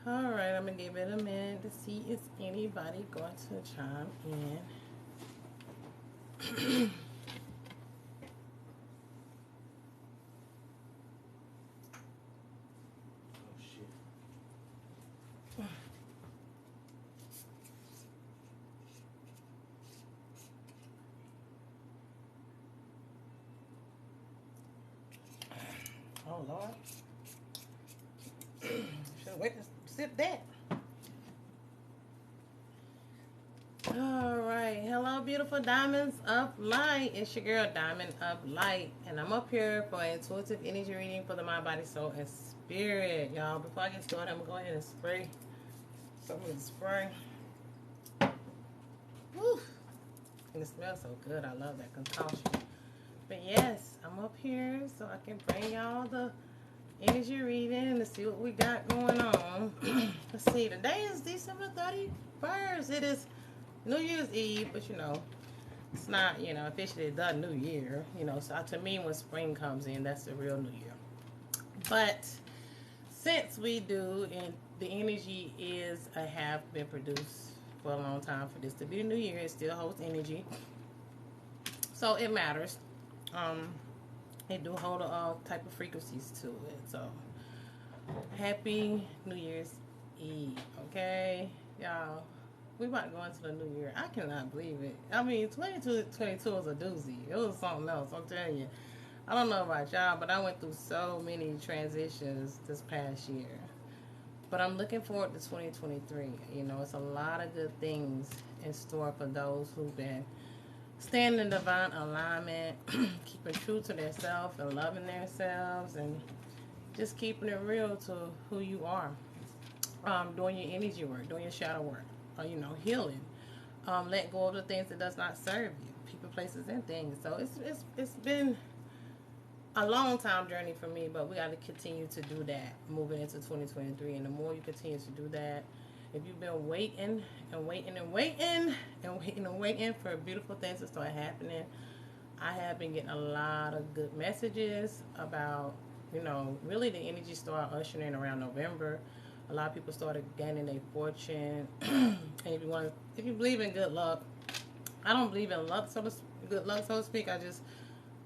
All right, I'm gonna give it a minute to see if anybody going to chime in. Oh shit. Oh Lord, should have waited to sip that. All right, hello, beautiful diamonds of light. It's your girl, Diamond of Light, and I'm up here for intuitive energy reading for the mind, body, soul, and spirit, y'all. Before I get started, I'm gonna go ahead and spray some of the spray. Woo! And it smells so good. I love that concoction. But yes, I'm up here so I can bring y'all the energy reading to see what we got going on. Let's see. Today is December 31st. It is New Year's Eve, but it's not, officially the new year. So to me, when spring comes in, that's the real new year. But since we do, and the energy have been produced for a long time for this to be the new year, it still holds energy. So it matters. It do hold all type of frequencies to it. So happy New Year's Eve, okay, y'all. We about to go into the new year. I cannot believe it. I mean, 2022 was a doozy. It was something else. I'm telling you. I don't know about y'all, but I went through so many transitions this past year. But I'm looking forward to 2023. It's a lot of good things in store for those who've been staying in divine alignment, keeping true to themselves and loving themselves, and just keeping it real to who you are. Doing your energy work, doing your shadow work, healing. Let go of the things that does not serve you, people, places, and things. So it's been a long time journey for me, but we got to continue to do that moving into 2023. And the more you continue to do that, if you've been waiting and waiting and waiting and waiting and waiting for beautiful things to start happening, I have been getting a lot of good messages about, really the energy started ushering in around November. A lot of people started gaining their fortune. And if you believe in good luck, I don't believe in luck, good luck, so to speak. I just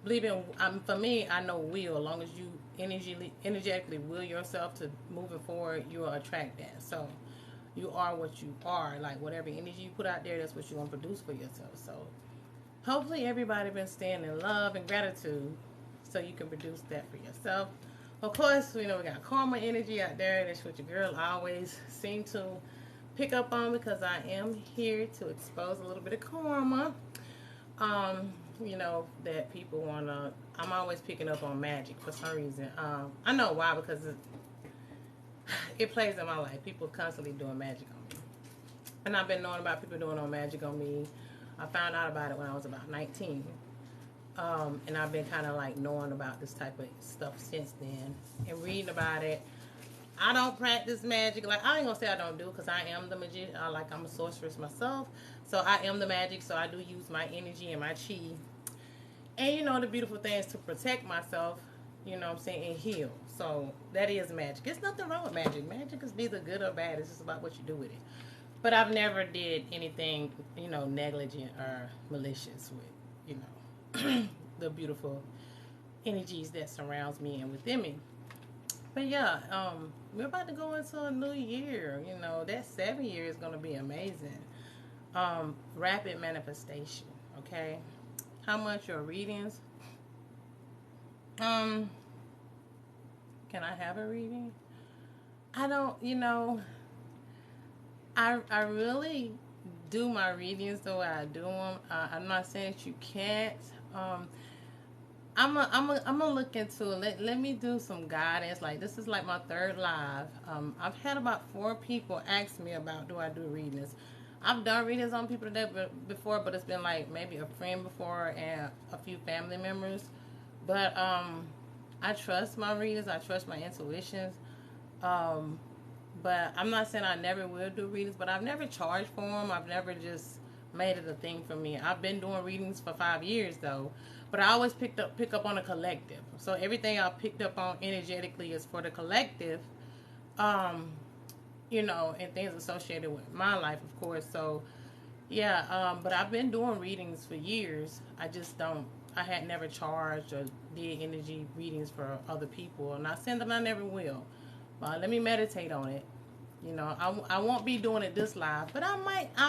believe in, for me, I know will. As long as you energetically will yourself to moving forward, you'll attract that. So you are what you are. Like whatever energy you put out there, that's what you're going to produce for yourself. So hopefully everybody been staying in love and gratitude so you can produce that for yourself. Of course, we got karma energy out there. That's what your girl always seem to pick up on, because I am here to expose a little bit of karma. That people want to, I'm always picking up on magic for some reason. I know why, because it plays in my life. People constantly doing magic on me. And I've been knowing about people doing magic on me. I found out about it when I was about 19. And I've been kind of like knowing about this type of stuff since then and reading about it. I don't practice magic. Like, I ain't gonna say I don't do, because I am the magician. I'm a sorceress myself. So I am the magic. So I do use my energy and my chi. And the beautiful thing is to protect myself, what I'm saying, and heal. So that is magic. There's nothing wrong with magic. Magic is neither good or bad. It's just about what you do with it. But I've never did anything, negligent or malicious with, the beautiful energies that surrounds me and within me. But yeah, we're about to go into a new year. That 7 year is going to be amazing. Rapid manifestation. Okay, how much your readings? Can I have a reading? I don't. I really do my readings the way I do them. I'm not saying that you can't. I'm gonna look into it. Let me do some guidance. Like, this is like my third live. I've had about 4 people ask me about, do I do readings. I've done readings on people before, but it's been like maybe a friend before and a few family members. But I trust my readings. I trust my intuitions. But I'm not saying I never will do readings, but I've never charged for them. I've never just made it a thing for me. I've been doing readings for 5 years though, but I always pick up on a collective. So everything I picked up on energetically is for the collective. you know, and things associated with my life, of course. So yeah, but I've been doing readings for years. I just don't. I had never charged or did energy readings for other people. I'm not saying that I never will, but let me meditate on it. You know, I won't be doing it this live, but I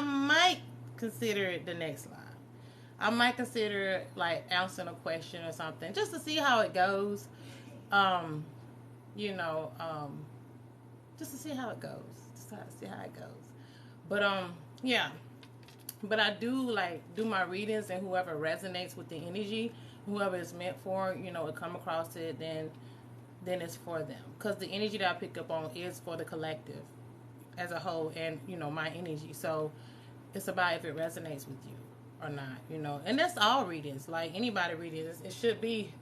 might consider it the next live. I might consider like answering a question or something just to see how it goes. Um, you know, just to see how it goes. Just to see how it goes. But yeah. But I do like do my readings, and whoever resonates with the energy, whoever it's meant for, you know, it come across it, then it's for them. Because the energy that I pick up on is for the collective as a whole, and you know my energy. So it's about if it resonates with you or not, you know. And that's all readings, like anybody readings. It should be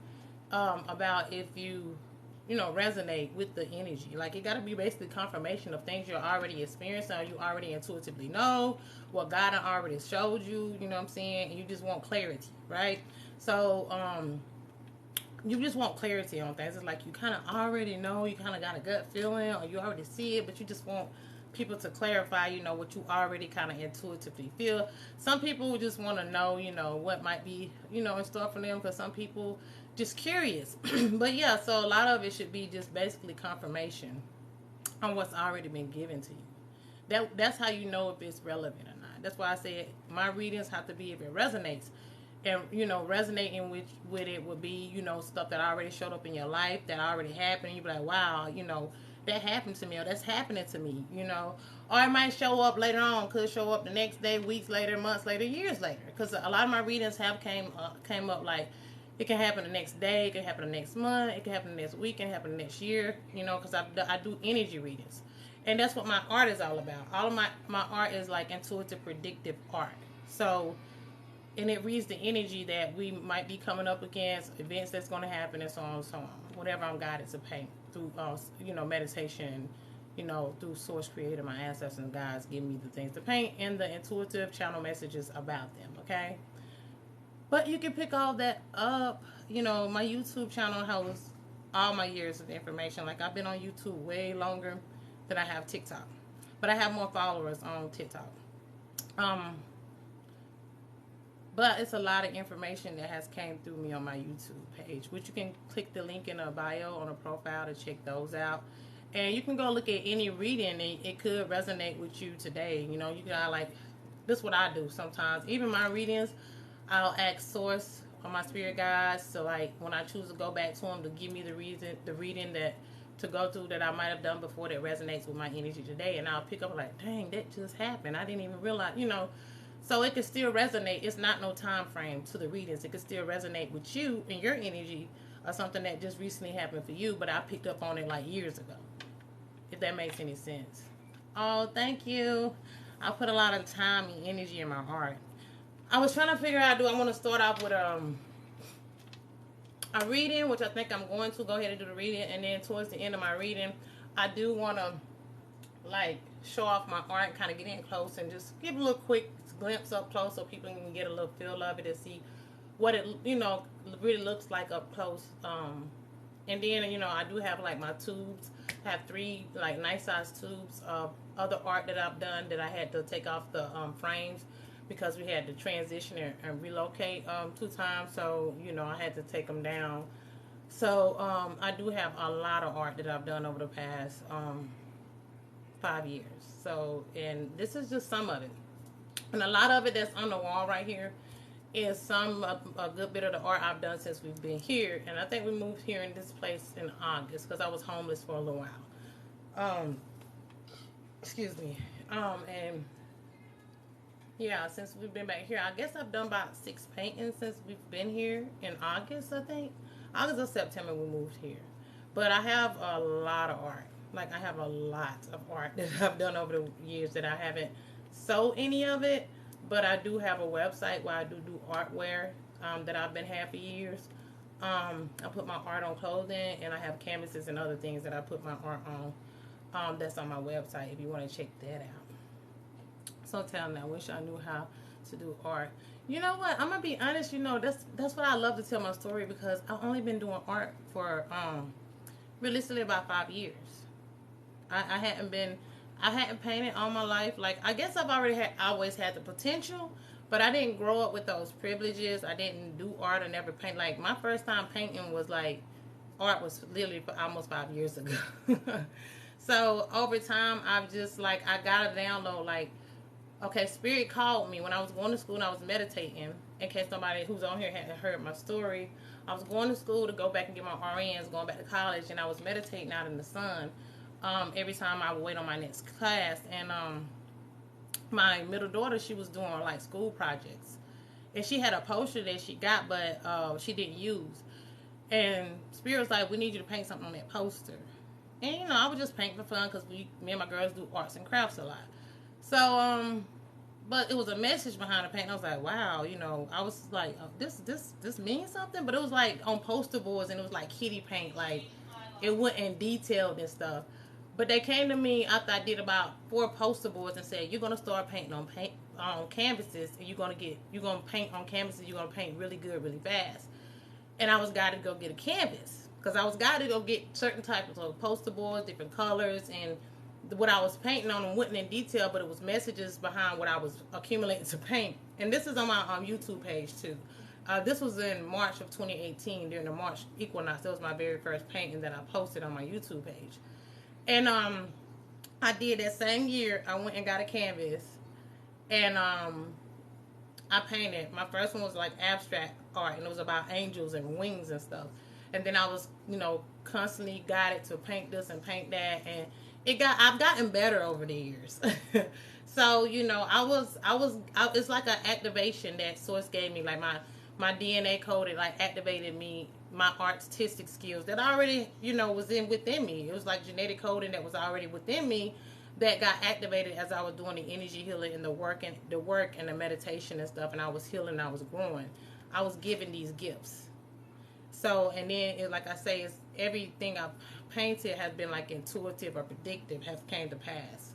about if you know, resonate with the energy. Like it got to be basically confirmation of things you're already experiencing, or you already intuitively know what God already showed you. You know what I'm saying? And you just want clarity, right? So you just want clarity on things. It's like you kind of already know, you kind of got a gut feeling, or you already see it, but you just want people to clarify, you know, what you already kind of intuitively feel. Some people just want to know, you know, what might be, you know, in store for them, because some people just curious. But yeah, so a lot of it should be just basically confirmation on what's already been given to you. That's how you know if it's relevant or not. That's why I said my readings have to be if it resonates. And you know, resonating with it would be, you know, stuff that already showed up in your life, that already happened. You'd be like, wow, you know, that happened to me, or that's happening to me, you know. Or it might show up later on, could show up the next day, weeks later, months later, years later. Because a lot of my readings have came up like it can happen the next day, it can happen the next month, it can happen the next week, it can happen the next year, you know, because I do energy readings. And that's what my art is all about. All of my art is like intuitive, predictive art. So, and it reads the energy that we might be coming up against, events that's going to happen, and so on and so on. Whatever I'm guided to paint through, you know, meditation, you know, through Source Creator, my ancestors and guides give me the things to paint, and the intuitive channel messages about them. Okay, but you can pick all that up. You know, my YouTube channel has all my years of information. Like I've been on YouTube way longer than I have TikTok, but I have more followers on TikTok. Um, But it's a lot of information that has came through me on my YouTube page, which you can click the link in the bio on a profile to check those out. And you can go look at any reading, and it could resonate with you today. You know, you got like, this is what I do sometimes. Even my readings, I'll ask Source on my spirit guides. So like when I choose to go back to them to give me the reading that to go through that I might have done before that resonates with my energy today. And I'll pick up like, dang, that just happened. I didn't even realize, you know. So it can still resonate. It's not no time frame to the readings. It can still resonate with you and your energy, or something that just recently happened for you, but I picked up on it like years ago. If that makes any sense. Oh, thank you. I put a lot of time and energy in my art. I was trying to figure out, do I want to start off with a reading, which I think I'm going to go ahead and do the reading, and then towards the end of my reading, I do want to like show off my art, kind of get in close and just give a little quick glimpse up close so people can get a little feel of it and see what it, you know, really looks like up close. And then, you know, I do have like my tubes. I have 3 like nice size tubes of other art that I've done that I had to take off the frames because we had to transition and relocate 2 times. So, you know, I had to take them down. So I do have a lot of art that I've done over the past 5 years. So, and this is just some of it. And a lot of it that's on the wall right here is a good bit of the art I've done since we've been here. And I think we moved here in this place in August because I was homeless for a little while. Excuse me. And yeah, since we've been back here, I guess I've done about 6 paintings since we've been here in August, I think. August or September we moved here. But I have a lot of art. Like I have a lot of art that I've done over the years that I haven't sold any of it. But I do have a website where I do artware that I've been having for years. I put my art on clothing, and I have canvases and other things that I put my art on. That's on my website if you want to check that out. So tell me, I wish I knew how to do art. You know what? I'm gonna be honest. You know, that's what I love to tell my story, because I've only been doing art for realistically about 5 years. I hadn't been I hadn't painted all my life. Like, I guess I've always had the potential, but I didn't grow up with those privileges. I didn't do art. I never paint. Like, my first time painting was like, art was literally almost 5 years ago. So over time, I've just like, I got to download, like, okay, Spirit called me when I was going to school and I was meditating. In case somebody who's on here hadn't heard my story, I was going to school to go back and get my RNs, going back to college, and I was meditating out in the sun. Every time I would wait on my next class, and my middle daughter, she was doing like school projects, and she had a poster that she got, but she didn't use. And Spirit was like, "We need you to paint something on that poster." And you know, I would just paint for fun because me and my girls do arts and crafts a lot. So but it was a message behind the paint. I was like, wow, you know, I was like, oh, this means something. But it was like on poster boards, and it was like kitty paint, like it wasn't detailed and stuff. But they came to me after I did about 4 poster boards and said, you're gonna start painting on canvases, and you're gonna paint on canvases. You're gonna paint really good, really fast. And I was guided to go get a canvas because I was guided to go get certain types of poster boards, different colors, and what I was painting on them wasn't in detail, but it was messages behind what I was accumulating to paint. And this is on my YouTube page too. This was in March of 2018 during the March equinox. That was my very first painting that I posted on my YouTube page. And I did that same year. I went and got a canvas, and I painted. My first one was like abstract art, and it was about angels and wings and stuff. And then I was, you know, constantly guided to paint this and paint that, and I've gotten better over the years. So, you know, it's like an activation that Source gave me, like my DNA code. It like activated me, my artistic skills that already, you know, was within me. It was like genetic coding that was already within me that got activated as I was doing the energy healing and the work and the meditation and stuff. And I was healing, I was growing, I was given these gifts. So, and then, like I say, it's everything I've painted has been like intuitive or predictive, has came to pass.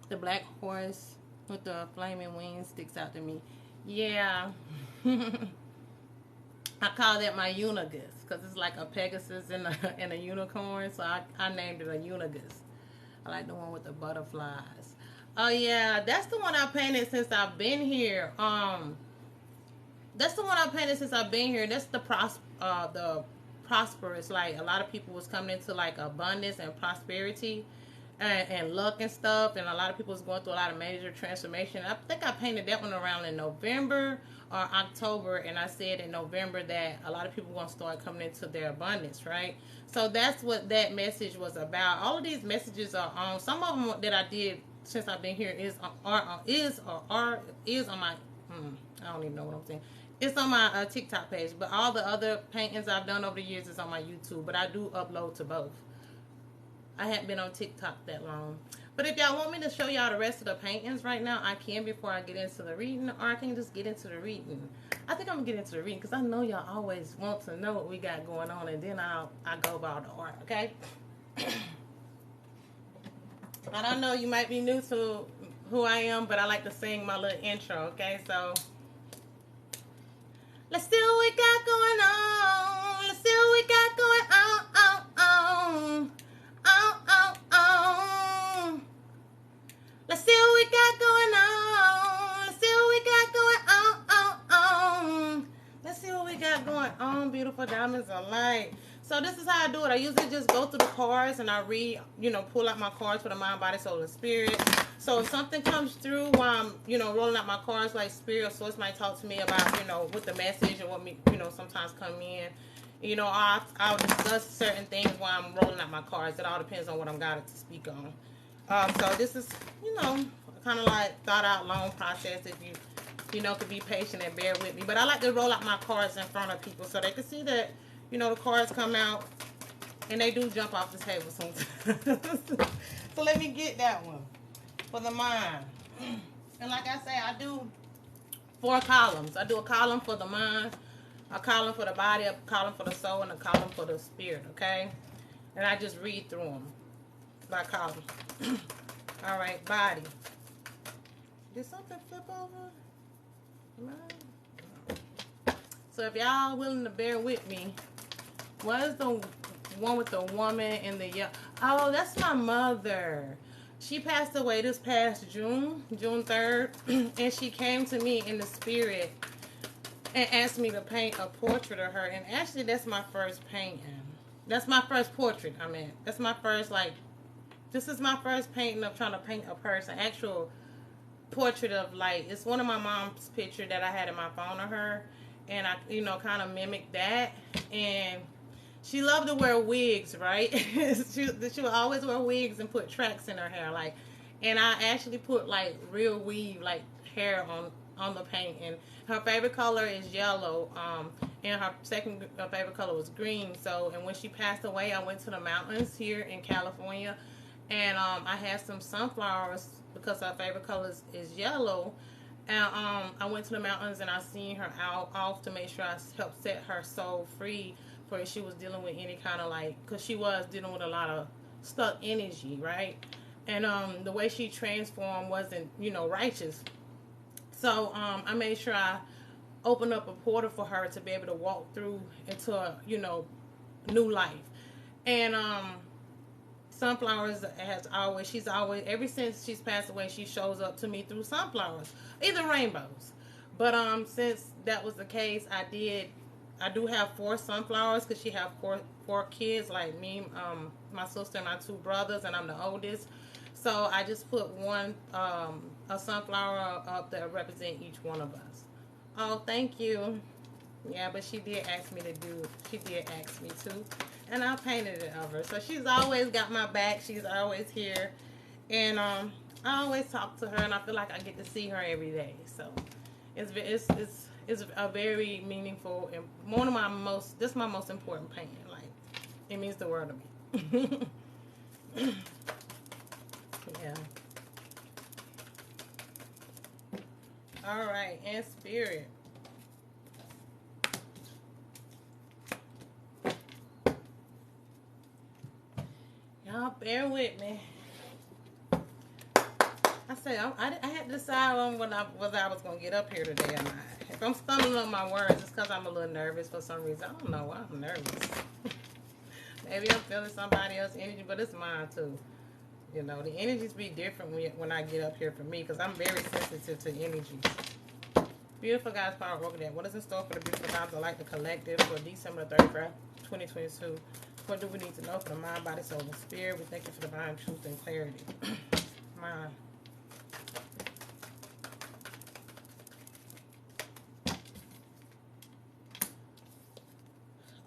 The black horse with the flaming wings sticks out to me. Yeah. I call that my unigus because it's like a Pegasus and a unicorn. So I named it a unigus. I like the one with the butterflies. Oh yeah, that's the one I painted since I've been here. That's the one I painted since I've been here. That's the prosperous. Like a lot of people was coming into like abundance and prosperity and luck and stuff. And a lot of people was going through a lot of major transformation. I think I painted that one around in November or October. And I said in November that a lot of people were going to start coming into their abundance, right? So that's what that message was about. All of these messages are on. Some of them that I did since I've been here is on my. I don't even know what I'm saying. It's on my TikTok page, but all the other paintings I've done over the years is on my YouTube. But I do upload to both. I haven't been on TikTok that long. But if y'all want me to show y'all the rest of the paintings right now, I can before I get into the reading, or I can just get into the reading. I think I'm going to get into the reading because I know y'all always want to know what we got going on, and then I go about the art, okay? I don't know, you might be new to who I am, but I like to sing my little intro, okay? So let's see what we got going on. Let's see what we got going on. Let's see what we got going on. Let's see what we got going on. Let's see what we got going on, beautiful diamonds of light. So this is how I do it. I usually just go through the cards and I read, you know, pull out my cards for the mind, body, soul, and spirit. So if something comes through while I'm, you know, rolling out my cards, like spirit or source might talk to me about, you know, with the message and what me, you know, sometimes come in. You know, I'll discuss certain things while I'm rolling out my cards. It all depends on what I'm guided to speak on. So this is, you know, kind of like thought out long process if you know, could be patient and bear with me. But I like to roll out my cards in front of people so they can see that, you know, the cards come out and they do jump off the table sometimes. So let me get that one for the mind. And like I say, I do 4 columns. I do a column for the mind, a column for the body, a column for the soul, and a column for the spirit, okay? And I just read through them by column. All right, body. Did something flip over? So if y'all willing to bear with me, what is the one with the woman in the yellow. Oh, that's my mother. She passed away this past June 3rd, and she came to me in the spirit and asked me to paint a portrait of her. And actually, that's my first painting. That's my first portrait. I mean, that's my first, like, this is my first painting of trying to paint a person, actual portrait of, like, it's one of my mom's picture that I had in my phone of her, and I, you know, kind of mimicked that. And she loved to wear wigs, right? she would always wear wigs and put tracks in her hair, like, and I actually put like real weave, like hair on the paint. And her favorite color is yellow, and her second favorite color was green. So, and when she passed away, I went to the mountains here in California, and I had some sunflowers because her favorite color is yellow. And I went to the mountains and I seen her out off to make sure I helped set her soul free for if she was dealing with any kind of, like, because she was dealing with a lot of stuck energy, right? And the way she transformed wasn't, you know, righteous. So I made sure I opened up a portal for her to be able to walk through into a, you know, new life. And sunflowers she's always, ever since she's passed away, she shows up to me through sunflowers, either rainbows. But since that was the case, I do have 4 sunflowers because she have four kids like me, my sister and my 2 brothers, and I'm the oldest. So I just put one a sunflower up that represent each one of us. Oh, thank you. Yeah, but she did ask me to, and I painted it of her. So she's always got my back. She's always here, and I always talk to her, and I feel like I get to see her every day. So it's a very meaningful and this is my most important painting. Like, it means the world to me. Yeah. All right, and spirit. Y'all bear with me. I say I had to decide on whether I was gonna get up here today or not. If I'm stumbling on my words, it's because I'm a little nervous for some reason. I don't know why I'm nervous. Maybe I'm feeling somebody else's energy, but it's mine too. You know, the energies be different when I get up here for me, because I'm very sensitive to energy. Beautiful guys, power working that. What is in store for the beautiful guys of like the collective for December 31st, 2022? What do we need to know for the mind, body, soul, and spirit? We thank you for divine truth and clarity. Mind.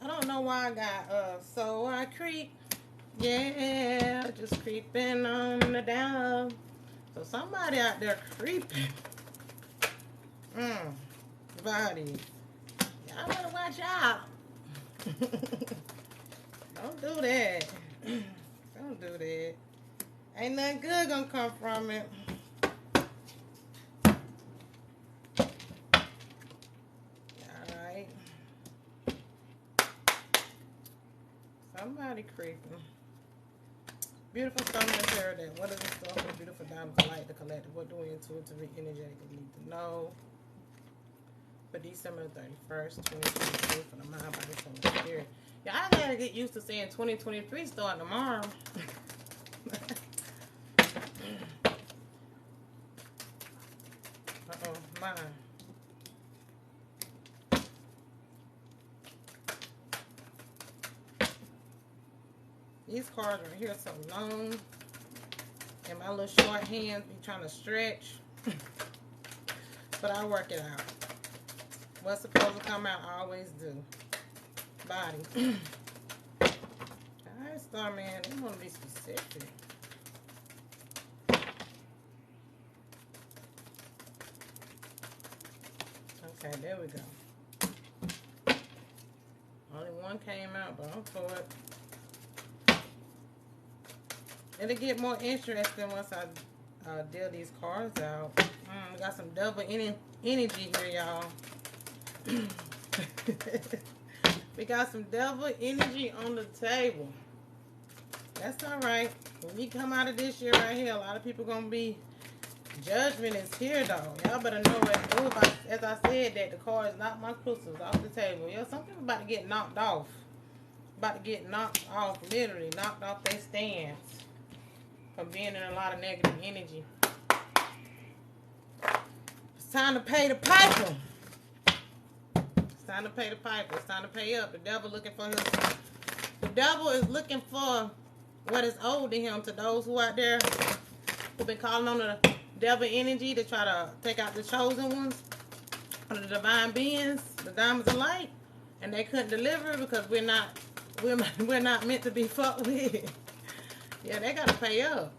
I don't know why I got so I creep. Yeah, just creeping on the down. So somebody out there creeping. Body. Y'all better watch out. Don't do that. Don't do that. Ain't nothing good gonna come from it. Alright. Somebody creeping. Beautiful stone and paradigm. What is the store for beautiful diamonds of light, the collective? What do we intuitively, energetically need to know? For December 31st, 2022, for the mind, body, soul, and spirit. Yeah, I gotta get used to saying 2023 starting tomorrow. Mine. These cards right here are so long, and my little short hands be trying to stretch, but I work it out. What's supposed to come out, I always do. Body. Alright, Starman, they want to be specific. Okay, there we go. Only one came out, but I'm for it. It'll get more interesting once I deal these cards out. We got some double energy here, y'all. We got some devil energy on the table. That's all right. When we come out of this year right here, a lot of people gonna be, judgment is here though. Y'all better know what to do. As I said, that the cards knocked my crystals off the table. Yo, some people about to get knocked off. about to get knocked off, literally knocked off their stance from being in a lot of negative energy. It's time to pay the piper. It's time to pay the piper. It's time to pay up. The devil looking for his. The devil is looking for what is owed to him. To those who out there who've been calling on the devil energy to try to take out the chosen ones, or the divine beings, the diamonds of light, and they couldn't deliver because we're not meant to be fucked with. Yeah, they gotta pay up.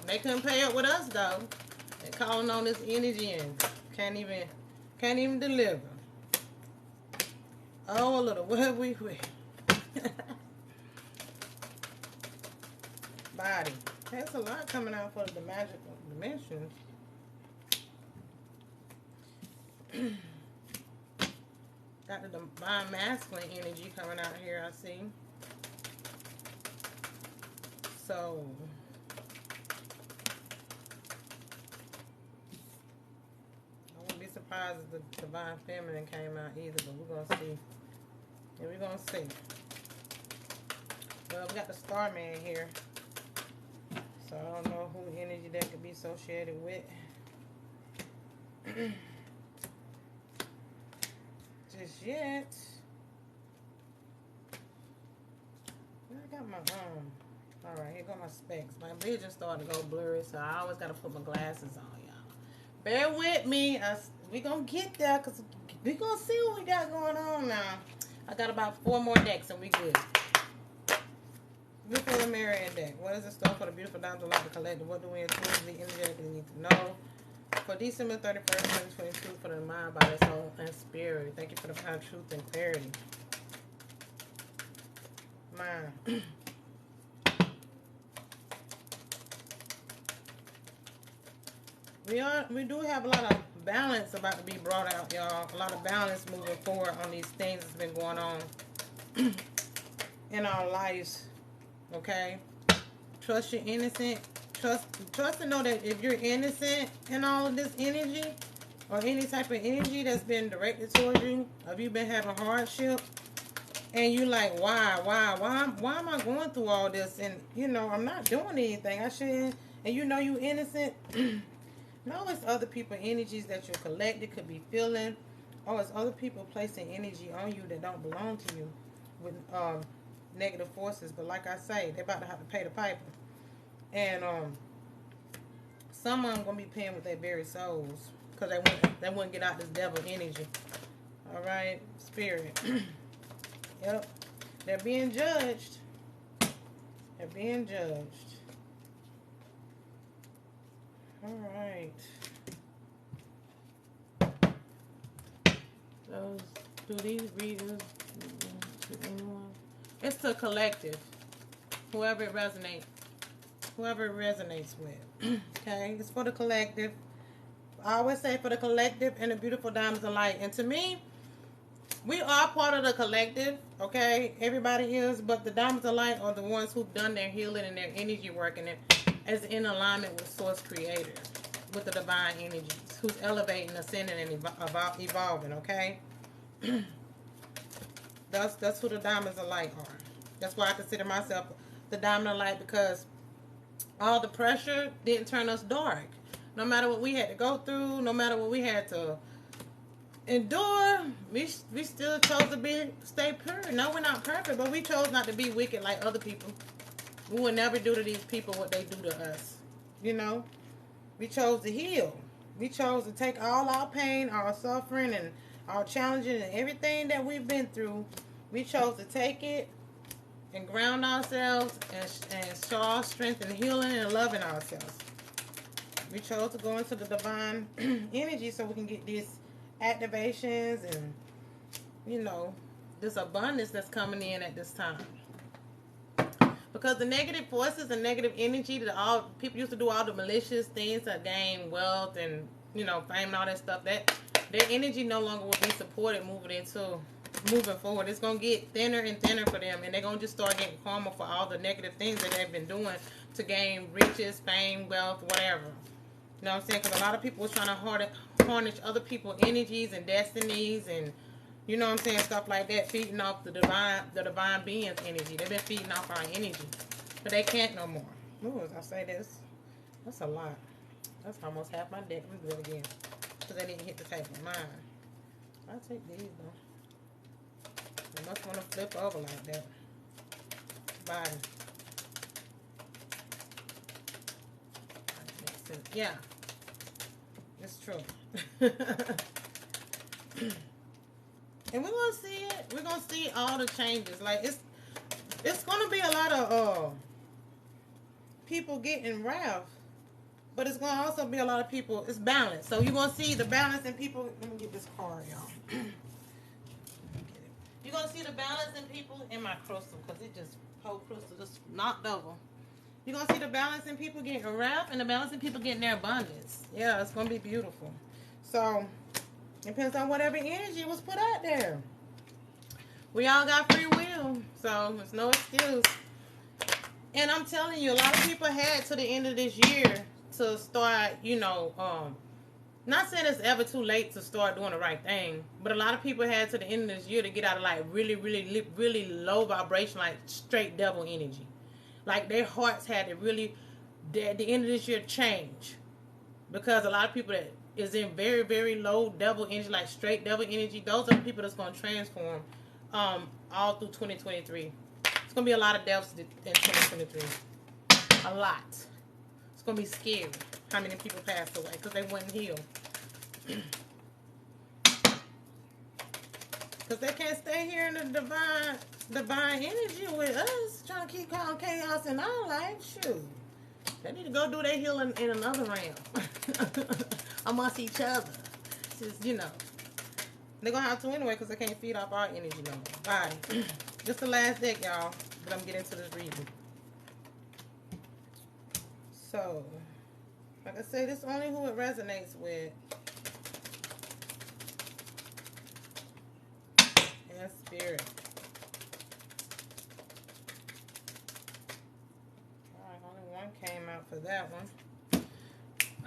They couldn't pay up with us though. They calling on this energy and can't even deliver. Oh, a little what we body. There's a lot coming out for the magical dimensions. Got the divine masculine energy coming out here, I see. So I wouldn't be surprised if the divine feminine came out either, but we're gonna see. Yeah, we're gonna see. Well, we got the Starman here. So I don't know who energy that could be associated with. Just yet. I got my alright, here go my specs. My vision started to go blurry, so I always gotta put my glasses on, y'all. Bear with me. We gonna get there because we gonna see what we got going on now. I got about 4 more decks and we good. Beautiful Marian deck. What is the stuff for the beautiful diamonds of light, the collective? What do we intuitively, energetically need to know? For December 31st, 2022, for the mind, body, soul, and spirit. Thank you for the power of truth and clarity. Mind. We do have a lot of balance about to be brought out, y'all. A lot of balance moving forward on these things that's been going on in our lives. Okay? Trust your innocent. Trust to know that if you're innocent in all of this energy, or any type of energy that's been directed towards you, if you've been having hardship, and you like, why am I going through all this? And you know, I'm not doing anything. I shouldn't. And you know you innocent. No, it's other people energies that you're collecting, could be feeling. Oh, it's other people placing energy on you that don't belong to you with negative forces. But like I say, they're about to have to pay the piper. And some of them going to be paying with their very souls because they wouldn't get out this devil energy. All right, spirit. Yep. They're being judged. They're being judged. All right. So, do these readings to anyone? It's the collective. Whoever it resonates with. Okay? It's for the collective. I always say for the collective and the beautiful diamonds of light. And to me, we are part of the collective. Okay? Everybody is, but the diamonds of light are the ones who've done their healing and their energy work, and it is in alignment with Source Creator, with the divine energies, who's elevating, ascending, and evolving. Okay? That's who the diamonds of light are. That's why I consider myself the diamond of light, because all the pressure didn't turn us dark. No matter what we had to go through, no matter what we had to endure, we still chose to stay pure. No, we're not perfect, but we chose not to be wicked like other people. We would never do to these people what they do to us. You know? We chose to heal. We chose to take all our pain, our suffering, and our challenges, and everything that we've been through. We chose to take it and ground ourselves and show our strength and healing and loving ourselves. We chose to go into the divine energy so we can get these activations and, you know, this abundance that's coming in at this time. Because the negative forces and negative energy that all people used to do, all the malicious things to gain wealth and, you know, fame and all that stuff, that their energy no longer will be supported moving forward. It's going to get thinner and thinner for them, and they're going to just start getting karma for all the negative things that they've been doing to gain riches, fame, wealth, whatever. You know what I'm saying? Because a lot of people are trying to harness other people's energies and destinies and You know what I'm saying? Stuff like that, feeding off the divine being's energy. They've been feeding off our energy, but they can't no more. Ooh, as I say this, that's a lot. That's almost half my deck. Let me do it again, because I didn't hit the table. Mine. I'll take these though. You must want to flip over like that. Body. Yeah, it's true. And we're gonna see it. We're gonna see all the changes. Like it's gonna be a lot of people getting wrath, but it's gonna also be a lot of people. It's balanced. So you're gonna see the balance in people. Let me get this card, y'all. You're gonna see the balance in people in my crystal, because it just whole crystal just knocked over. You're gonna see the balance in people getting wrath and the balance in people getting their abundance. Yeah, it's gonna be beautiful. So depends on whatever energy was put out there. We all got free will, so there's no excuse. And I'm telling you, a lot of people had to the end of this year to start, not saying it's ever too late to start doing the right thing, but a lot of people had to the end of this year to get out of like really, really, really low vibration, like straight devil energy. Like their hearts had to really, at the end of this year, change. Because a lot of people that is in very, very low devil energy, like straight devil energy, those are the people that's going to transform all through 2023. It's going to be a lot of deaths in 2023. A lot. It's going to be scary how many people passed away because they weren't healed. Because they can't stay here in the divine energy with us, trying to keep calm chaos in our life. Shoot. They need to go do their healing in another realm. Amongst each other. Just, they're going to have to anyway because they can't feed off our energy no more. Bye. This the last deck, y'all. But I'm getting into this reading. So, like I said, this is only who it resonates with. And spirit. Alright, only one came out for that one.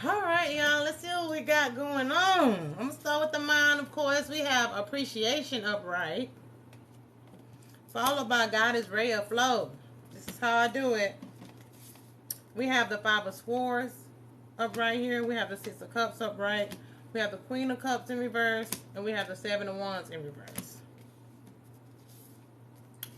Alright, y'all. Let's see what we got going on. I'm going to start with the mind, of course. We have appreciation upright. Followed by Goddess Ray of Flow. This is how I do it. We have the Five of Swords up right here. We have the Six of Cups upright. We have the Queen of Cups in reverse. And we have the Seven of Wands in reverse.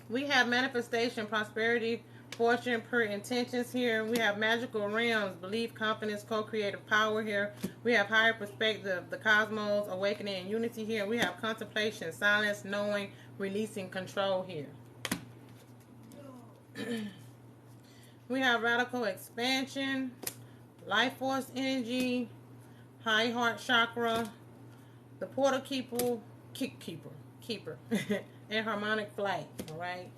We have manifestation, prosperity, fortune, pure intentions here. We have magical realms, belief, confidence, co-creative power here. We have higher perspective, the cosmos, awakening, and unity here. We have contemplation, silence, knowing, releasing, control here. We have radical expansion, life force energy, high heart chakra, the portal keeper, and harmonic flight. All right.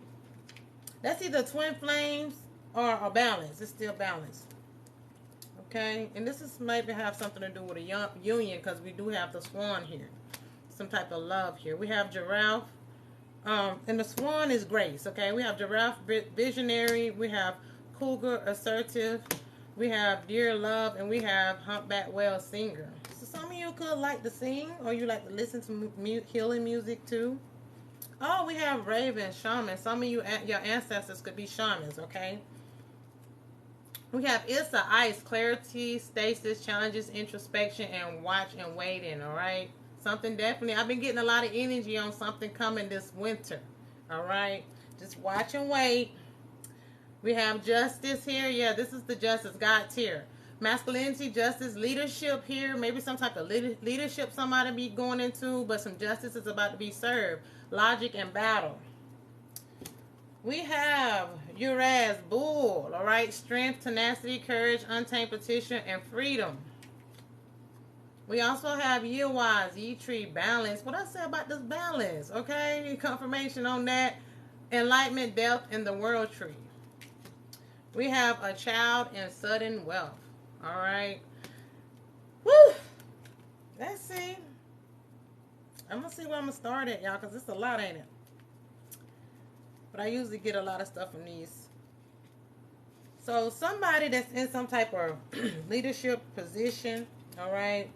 That's either twin flames or a balance. It's still balanced. Okay. And this is maybe have something to do with a union because we do have the swan here. Some type of love here. We have giraffe. And the swan is grace. Okay. We have giraffe, visionary. We have cougar, assertive. We have dear love. And we have humpback whale, singer. So some of you could like to sing or you like to listen to healing music too. Oh, we have raven, shaman. Some of you, your ancestors could be shamans, okay? We have Issa, ice, clarity, stasis, challenges, introspection, and watch and waiting, all right? Something definitely, I've been getting a lot of energy on something coming this winter, all right? Just watch and wait. We have justice here. Yeah, this is the justice, God tier. Masculinity, justice, leadership here. Maybe some type of leadership somebody be going into, but some justice is about to be served. Logic and battle. We have Uraz, bull, all right? Strength, tenacity, courage, untamed petition, and freedom. We also have Year-wise, Ye-tree, balance. What I say about this balance, okay? Confirmation on that. Enlightenment, depth, and the world tree. We have a child and sudden wealth. All right. Woo! Let's see. I'm going to see where I'm going to start at, y'all, because it's a lot, ain't it? But I usually get a lot of stuff from these. So somebody that's in some type of leadership position, all right?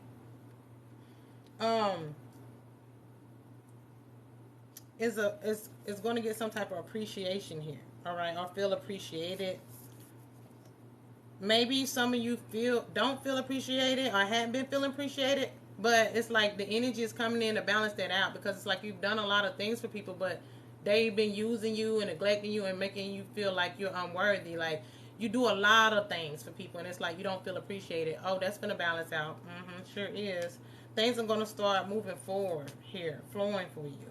is going to get some type of appreciation here. All right, or feel appreciated. Maybe some of you don't feel appreciated or haven't been feeling appreciated, but it's like the energy is coming in to balance that out, because it's like you've done a lot of things for people, but they've been using you and neglecting you and making you feel like you're unworthy. Like, you do a lot of things for people, and it's like you don't feel appreciated. Oh, that's gonna balance out. Sure is. Things are gonna start moving forward here, flowing for you.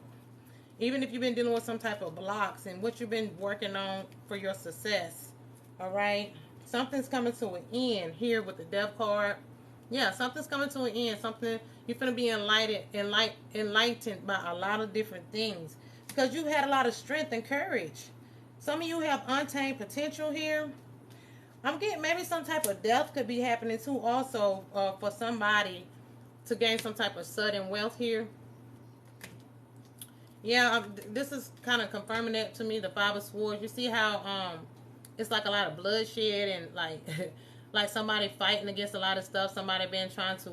Even if you've been dealing with some type of blocks and what you've been working on for your success, all right? Something's coming to an end here with the Death card. Yeah, something's coming to an end. Something, you're going to be enlightened by a lot of different things, because you had a lot of strength and courage. Some of you have untamed potential here. I'm getting maybe some type of death could be happening too also, for somebody to gain some type of sudden wealth here. Yeah, this is kind of confirming that to me, the Five of Swords. You see how it's like a lot of bloodshed and like like somebody fighting against a lot of stuff. Somebody been trying to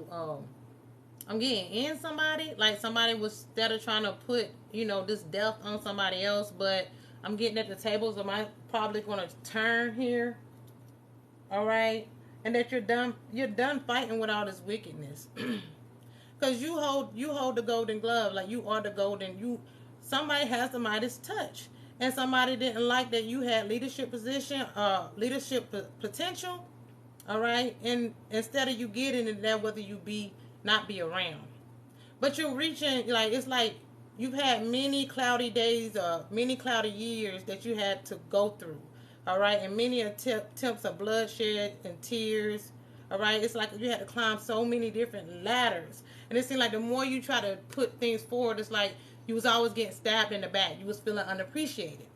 I'm getting in somebody, like somebody was instead of trying to put, this death on somebody else, but I'm getting at the tables. Am I probably going to turn here? All right, and that you're done fighting with all this wickedness. Because you hold the golden glove, like you are the golden. Somebody has the Midas touch, and somebody didn't like that you had leadership potential. All right, and instead of you getting into that, whether you not be around, but you're reaching, like it's like you've had many cloudy days, many cloudy years that you had to go through. All right, and many attempts of bloodshed and tears. All right, it's like you had to climb so many different ladders, and it seemed like the more you try to put things forward, it's like you was always getting stabbed in the back. You was feeling unappreciated.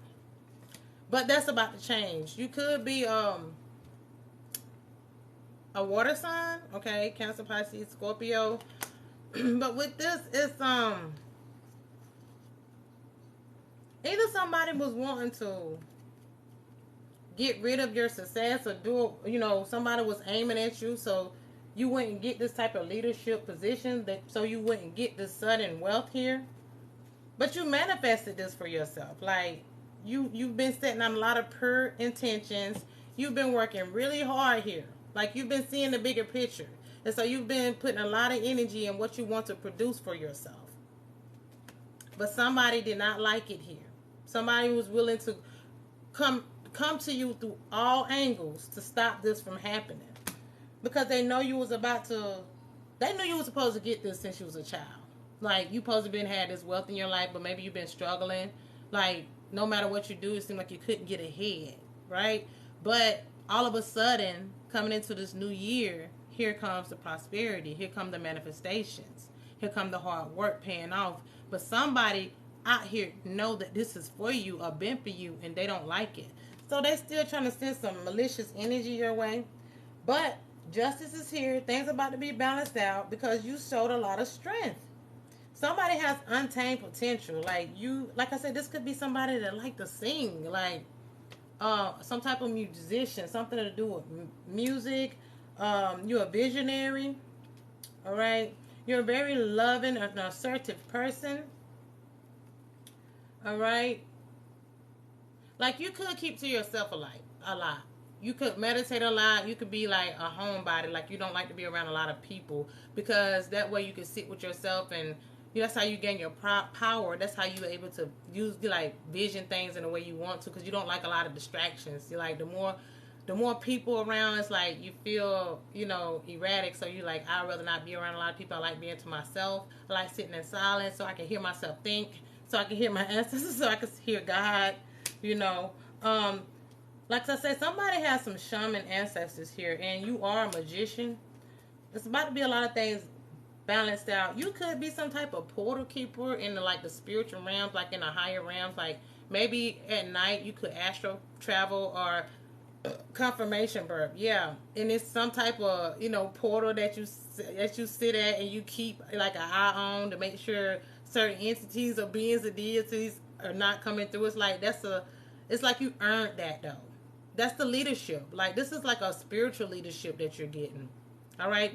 But that's about to change. You could be a water sign, okay, Cancer, Pisces, Scorpio. But with this, it's either somebody was wanting to get rid of your success, or somebody was aiming at you so you wouldn't get this type of leadership position, so you wouldn't get this sudden wealth here. But you manifested this for yourself. Like, you've been setting on a lot of pure intentions. You've been working really hard here. Like, you've been seeing the bigger picture. And so you've been putting a lot of energy in what you want to produce for yourself. But somebody did not like it here. Somebody was willing to come to you through all angles to stop this from happening. Because they know you was they knew you were supposed to get this since you was a child. Like, you supposed to had this wealth in your life, but maybe you've been struggling. Like, no matter what you do, it seemed like you couldn't get ahead, right? But all of a sudden, coming into this new year, here comes the prosperity. Here come the manifestations. Here come the hard work paying off. But somebody out here know that this is for you or been for you, and they don't like it. So they're still trying to send some malicious energy your way. But justice is here. Things are about to be balanced out because you showed a lot of strength. Somebody has untamed potential. Like I said, this could be somebody that like to sing, like some type of musician, something to do with music. You're a visionary. All right, you're a very loving and assertive person. All right, like you could keep to yourself a lot. You could meditate a lot. You could be like a homebody, like you don't like to be around a lot of people, because that way you can sit with yourself, and that's how you gain your power. That's how you're able to vision things in the way you want to, because you don't like a lot of distractions. You're like, the more people around, it's like you feel, erratic. So you like, I'd rather not be around a lot of people. I like being to myself. I like sitting in silence so I can hear myself think, so I can hear my ancestors, so I can hear God, Like I said, somebody has some shaman ancestors here, and you are a magician. It's about to be a lot of things balanced out. You could be some type of portal keeper in the spiritual realms, like in the higher realms. Like maybe at night you could astral travel or confirmation birth. Yeah, and it's some type of portal that you sit at, and you keep like an eye on to make sure certain entities or beings or deities are not coming through. It's like it's like you earned that though. That's the leadership. Like, this is like a spiritual leadership that you're getting. All right.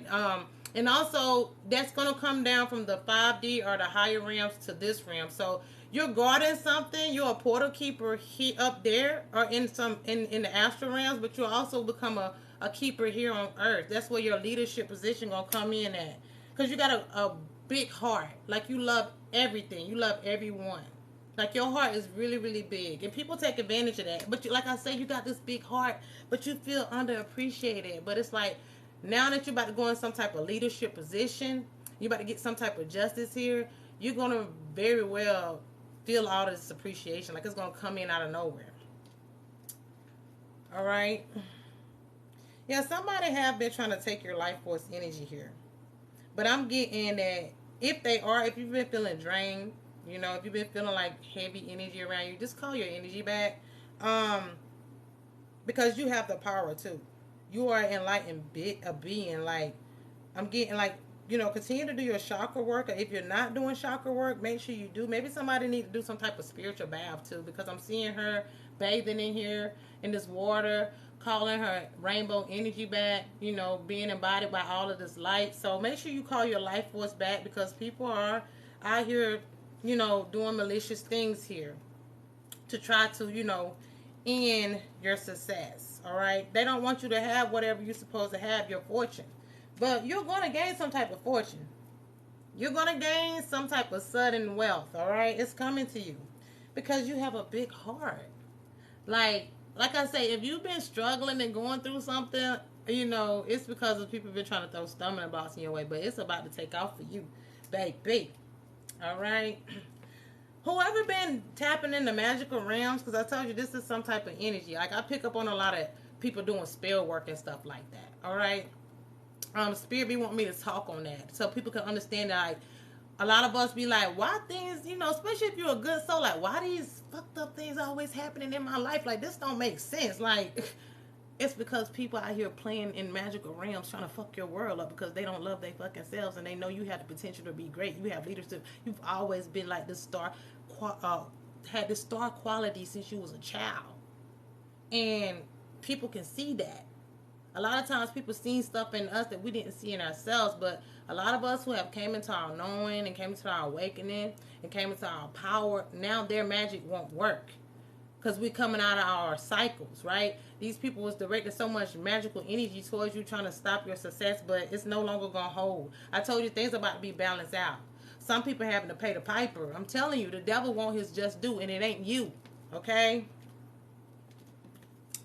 And also that's going to come down from the 5D or the higher realms to this realm. So you're guarding something. You're a portal keeper here up there, or in the astral realms, but you'll also become a keeper here on earth. That's where your leadership position gonna come in at, because you got a big heart. Like, you love everything. You love everyone. Like, your heart is really, really big, and people take advantage of that. But like I said, you got this big heart, but you feel underappreciated. But it's like, now that you're about to go in some type of leadership position, you're about to get some type of justice here. You're gonna very well feel all this appreciation. Like, it's gonna come in out of nowhere. All right. Yeah, somebody have been trying to take your life force energy here. But I'm getting that if you've been feeling drained, if you've been feeling like heavy energy around you, just call your energy back. Um, because you have the power too. You are an enlightened bit of being. Like, I'm getting like, continue to do your chakra work. Or if you're not doing chakra work, make sure you do. Maybe somebody needs to do some type of spiritual bath too, because I'm seeing her bathing in here in this water, calling her rainbow energy back, being embodied by all of this light. So make sure you call your life force back, because people are out here, doing malicious things here to try to, end your success. All right. They don't want you to have whatever you're supposed to have, your fortune. But you're going to gain some type of fortune. You're going to gain some type of sudden wealth. All right. It's coming to you because you have a big heart. Like I say, if you've been struggling and going through something, it's because of people been trying to throw stumbling blocks in your way. But it's about to take off for you, baby. All right. Whoever been tapping in the magical realms, because I told you this is some type of energy. Like, I pick up on a lot of people doing spell work and stuff like that. All right. Spirit be want me to talk on that so people can understand that. Like, a lot of us be like, why things, especially if you're a good soul, like, why these fucked up things always happening in my life? Like, this don't make sense. Like, it's because people out here playing in magical realms trying to fuck your world up because they don't love their fucking selves, and they know you have the potential to be great. You have leadership. You've always been like this star, had this star quality since you was a child. And people can see that. A lot of times people see stuff in us that we didn't see in ourselves, but a lot of us who have came into our knowing and came into our awakening and came into our power, now their magic won't work because we're coming out of our cycles, right? These people was directed so much magical energy towards you trying to stop your success, but it's no longer going to hold. I told you things about to be balanced out. Some people having to pay the piper. I'm telling you, the devil want his just due, and it ain't you, okay?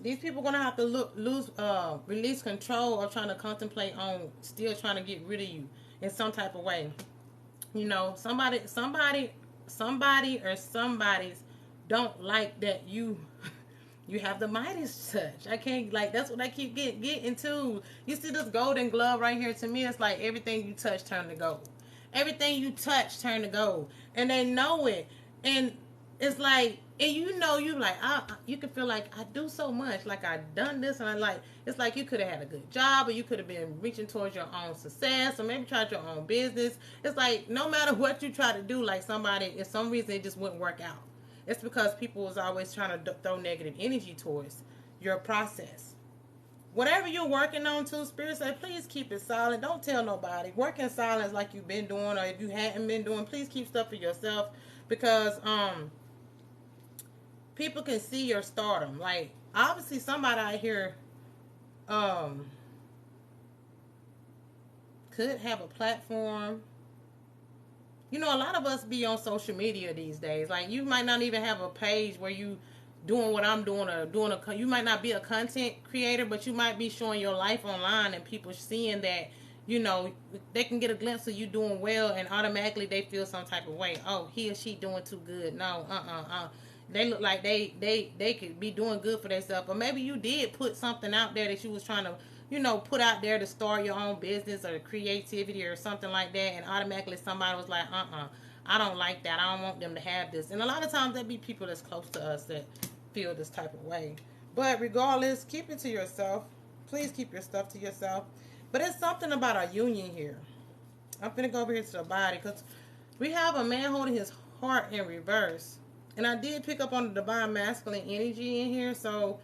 These people gonna have to release control of trying to contemplate on still trying to get rid of you in some type of way. Somebody or somebody's don't like that you have the Midas touch. I can't, like, that's what I keep getting to. You see this golden glove right here? To me, it's like everything you touch turn to gold. Everything you touch turn to gold, and they know it. And it's like, and you like, you can feel like I do so much, like I done this, and it's like you could have had a good job, or you could have been reaching towards your own success, or maybe tried your own business. It's like no matter what you try to do, like somebody, if some reason it just wouldn't work out. It's because people was always trying to throw negative energy towards your process. Whatever you're working on too, Spirit say, please keep it silent. Don't tell nobody. Work in silence like you've been doing, or if you hadn't been doing, please keep stuff for yourself, because people can see your stardom. Like, obviously somebody out here could have a platform. A lot of us be on social media these days. Like, you might not even have a page where you doing what I'm doing, or you might not be a content creator, but you might be showing your life online, and people seeing that, they can get a glimpse of you doing well, and automatically they feel some type of way. Oh, he or she doing too good. No, they look like they could be doing good for themselves. Or maybe you did put something out there that you was trying to, put out there to start your own business or creativity or something like that, and automatically somebody was like, I don't like that. I don't want them to have this. And a lot of times there be people that's close to us that feel this type of way. But regardless, keep it to yourself. Please keep your stuff to yourself. But it's something about our union here. I'm finna go over here to the body, because we have a man holding his heart in reverse. And I did pick up on the divine masculine energy in here, so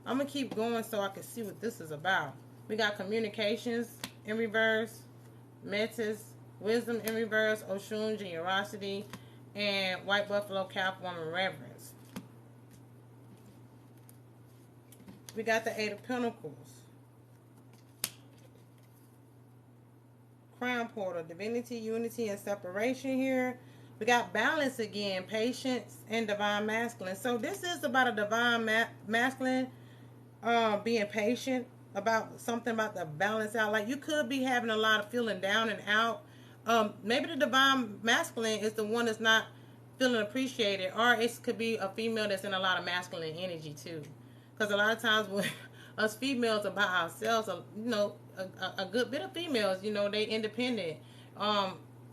I'm going to keep going so I can see what this is about. We got communications in reverse, metis, wisdom in reverse, Oshun, generosity, and white buffalo calf woman reverence. We got the Eight of Pentacles. Crown portal, divinity, unity, and separation here. We got balance again, patience, and divine masculine. So this is about a divine masculine being patient about something about the balance out. Like you could be having a lot of feeling down and out. Maybe the divine masculine is the one that's not feeling appreciated, or it could be a female that's in a lot of masculine energy too. Because a lot of times when us females about ourselves, you know, a good bit of females, you know, they independent.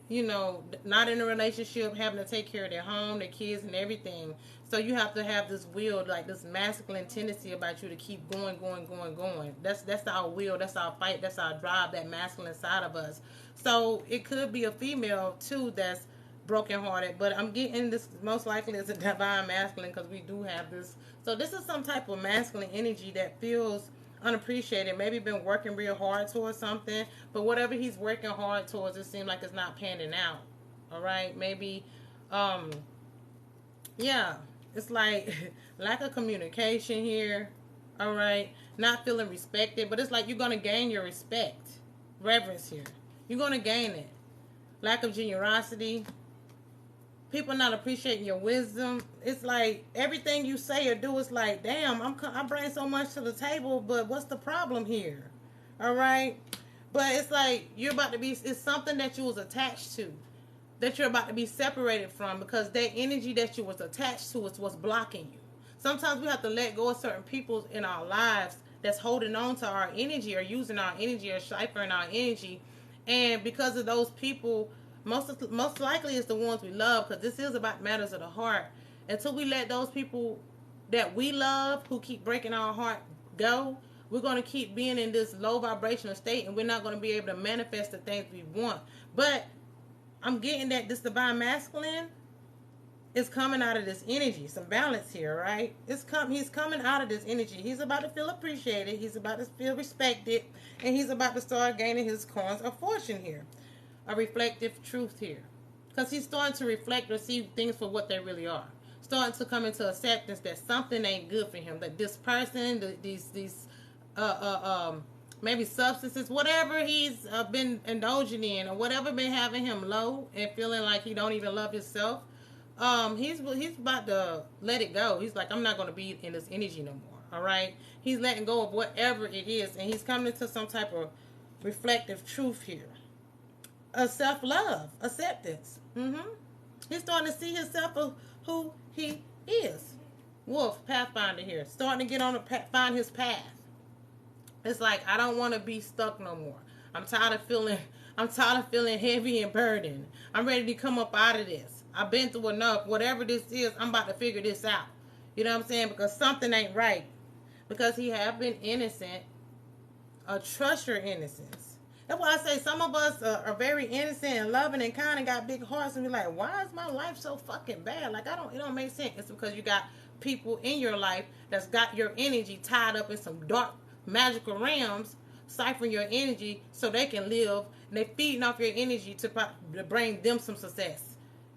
You know, not in a relationship, having to take care of their home, their kids, and everything. So you have to have this will, like this masculine tendency about you to keep going. That's our will, that's our fight, that's our drive, that masculine side of us. So it could be a female too that's brokenhearted, but I'm getting this most likely is a divine masculine because we do have this. So this is some type of masculine energy that feels unappreciated, maybe been working real hard towards something, but whatever he's working hard towards, it seems like it's not panning out. All right, maybe yeah, it's like lack of communication here. All right, not feeling respected, but it's like you're gonna gain your respect, reverence here. You're gonna gain it. Lack of generosity, people not appreciating your wisdom. It's like everything you say or do is like, damn, I bring so much to the table, but what's the problem here? All right, but it's like you're about to be. It's something that you was attached to, that you're about to be separated from, because that energy that you was attached to is what's blocking you. Sometimes we have to let go of certain people in our lives that's holding on to our energy or using our energy or ciphering our energy, and because of those people, most likely it's the ones we love, because this is about matters of the heart. Until we let those people that we love who keep breaking our heart go, we're going to keep being in this low vibrational state, and we're not going to be able to manifest the things we want. But I'm getting that this divine masculine is coming out of this energy. Some balance here, right? He's coming out of this energy. He's about to feel appreciated. He's about to feel respected. And he's about to start gaining his coins of fortune here. A reflective truth here. Because he's starting to reflect or see things for what they really are. Starting to come into acceptance that something ain't good for him. That this person, these maybe substances, whatever he's been indulging in, or whatever been having him low and feeling like he don't even love himself, he's about to let it go. He's like, I'm not going to be in this energy no more. All right, he's letting go of whatever it is, and he's coming into some type of reflective truth here. A self-love, acceptance. He's starting to see himself of who he is. Wolf, Pathfinder here, starting to get on find his path. It's like, I don't want to be stuck no more. I'm tired of feeling heavy and burdened. I'm ready to come up out of this. I've been through enough. Whatever this is, I'm about to figure this out. You know what I'm saying? Because something ain't right. Because he have been innocent. Trust your innocence. That's why I say some of us are very innocent and loving and kind, and got big hearts, and be like, why is my life so fucking bad? Like, it don't make sense. It's because you got people in your life that's got your energy tied up in some dark magical realms, ciphering your energy so they can live, and they feeding off your energy to bring them some success.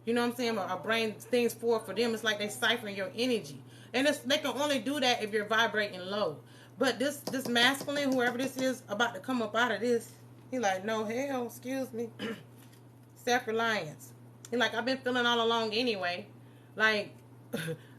You know what I'm saying? Or bring things forward for them. It's like they ciphering your energy, and they can only do that if you're vibrating low. But this masculine, whoever this is, about to come up out of this, he like, no, hell, excuse me. Self-reliance. He like, I've been feeling all along anyway. Like,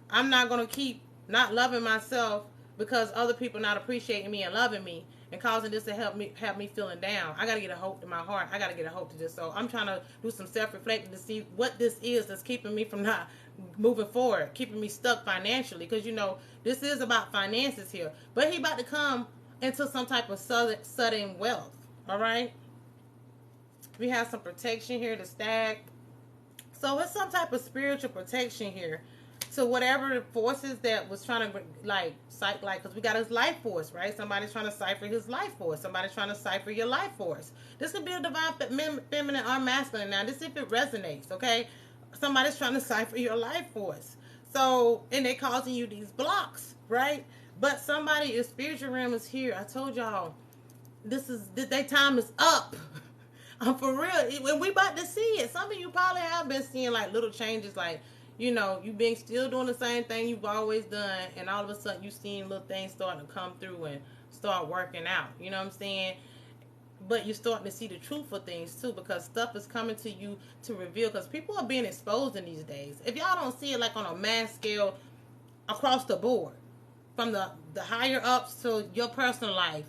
I'm not going to keep not loving myself because other people not appreciating me and loving me and causing this to have me feeling down. I got to get a hope to my heart. I got to get a hope to this. So I'm trying to do some self-reflecting to see what this is that's keeping me from not moving forward, keeping me stuck financially. Because, you know, this is about finances here. But he about to come into some type of sudden wealth. All right? We have some protection here, the stag. So it's some type of spiritual protection here. So whatever forces that was trying to, because we got his life force, right? Somebody's trying to cipher his life force. Somebody's trying to cipher your life force. This could be a divine feminine or masculine. Now, this if it resonates, okay? Somebody's trying to cipher your life force. So, and they're causing you these blocks, right? But somebody in spiritual realm is here. I told y'all, their time is up. For real. When we about to see it, some of you probably have been seeing like little changes, like, you know, you've been still doing the same thing you've always done, and all of a sudden you seeing little things starting to come through and start working out. You know what I'm saying? But you're starting to see the truth of things too, because stuff is coming to you to reveal, because people are being exposed in these days. If y'all don't see it like on a mass scale across the board, from the higher ups to your personal life,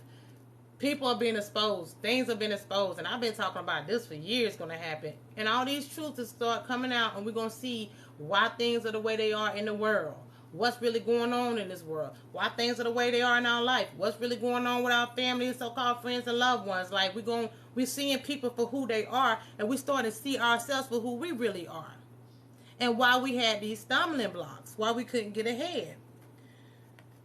people are being exposed. Things have been exposed. And I've been talking about this for years going to happen. And all these truths start coming out, and we're going to see why things are the way they are in the world. What's really going on in this world? Why things are the way they are in our life? What's really going on with our family, so-called friends and loved ones? Like, we're seeing people for who they are, and we starting to see ourselves for who we really are. And why we had these stumbling blocks, why we couldn't get ahead.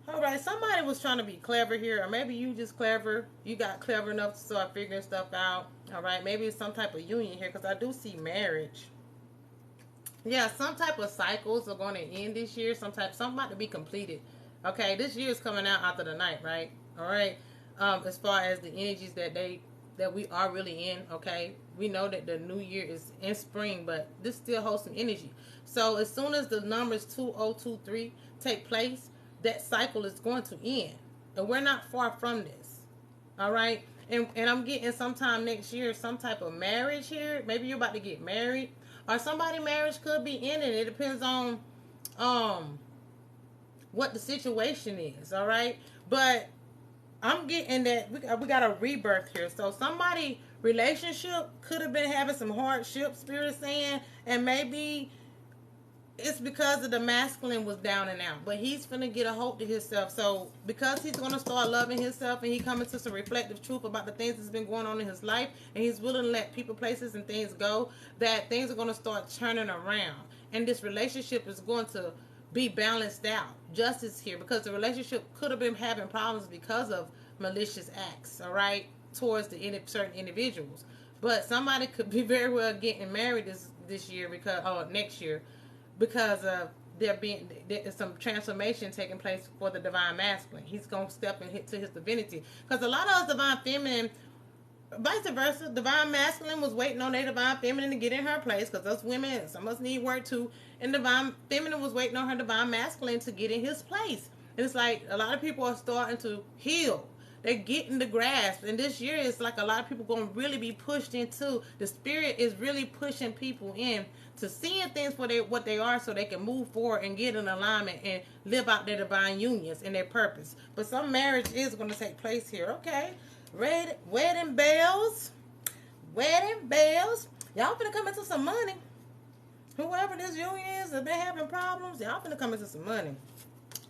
All right, somebody was trying to be clever here, or maybe you just clever. You got clever enough to start figuring stuff out. All right, maybe it's some type of union here, because I do see marriage. Yeah, some type of cycles are going to end this year. Something about to be completed. Okay, this year is coming out after the night, right? All right. As far as the energies that we are really in, okay, we know that the new year is in spring, but this still holds some energy. So as soon as the numbers 2023 take place, that cycle is going to end, and we're not far from this. All right. And I'm getting sometime next year some type of marriage here. Maybe you're about to get married, or somebody's marriage could be ending. It depends on what the situation is. All right. But I'm getting that we got a rebirth here. So somebody relationship could have been having some hardship, spirit saying, and maybe it's because of the masculine was down and out, but he's finna get a hold to himself. So because he's gonna start loving himself, and he coming to some reflective truth about the things that's been going on in his life, and he's willing to let people, places, and things go, that things are gonna start turning around, and this relationship is going to be balanced out. Justice here, because the relationship could have been having problems because of malicious acts, all right, towards the certain individuals. But somebody could be very well getting married this year, because next year, because of there's some transformation taking place for the divine masculine. He's going to step into his divinity. Because a lot of us divine feminine, vice versa, divine masculine was waiting on their divine feminine to get in her place, because us women, some of us need work too, and divine feminine was waiting on her divine masculine to get in his place. And it's like a lot of people are starting to heal. They're getting the grasp. And this year it's like a lot of people going to really be pushed into, the spirit is really pushing people in to seeing things for what they are, so they can move forward and get in alignment and live out their divine unions and their purpose. But some marriage is going to take place here. Okay. Wedding bells. Wedding bells. Y'all finna come into some money. Whoever this union is that been having problems, y'all finna come into some money.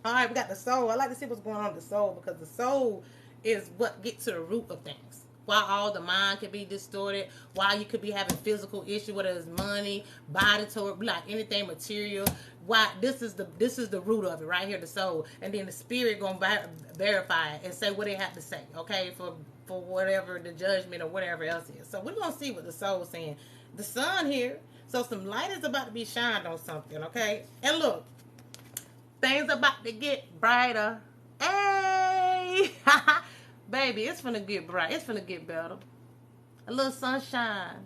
All right, we got the soul. I like to see what's going on with the soul, because the soul is what gets to the root of things. Why all the mind can be distorted, why you could be having physical issue, whether it's money, body, like anything material. Why this is the root of it right here, the soul, and then the spirit gonna verify it and say what they have to say, okay, for whatever the judgment or whatever else is. So we're gonna see what the soul is saying. The sun here, so some light is about to be shined on something, okay? And look, things about to get brighter. Hey, baby, it's finna get bright. It's finna get better. A little sunshine.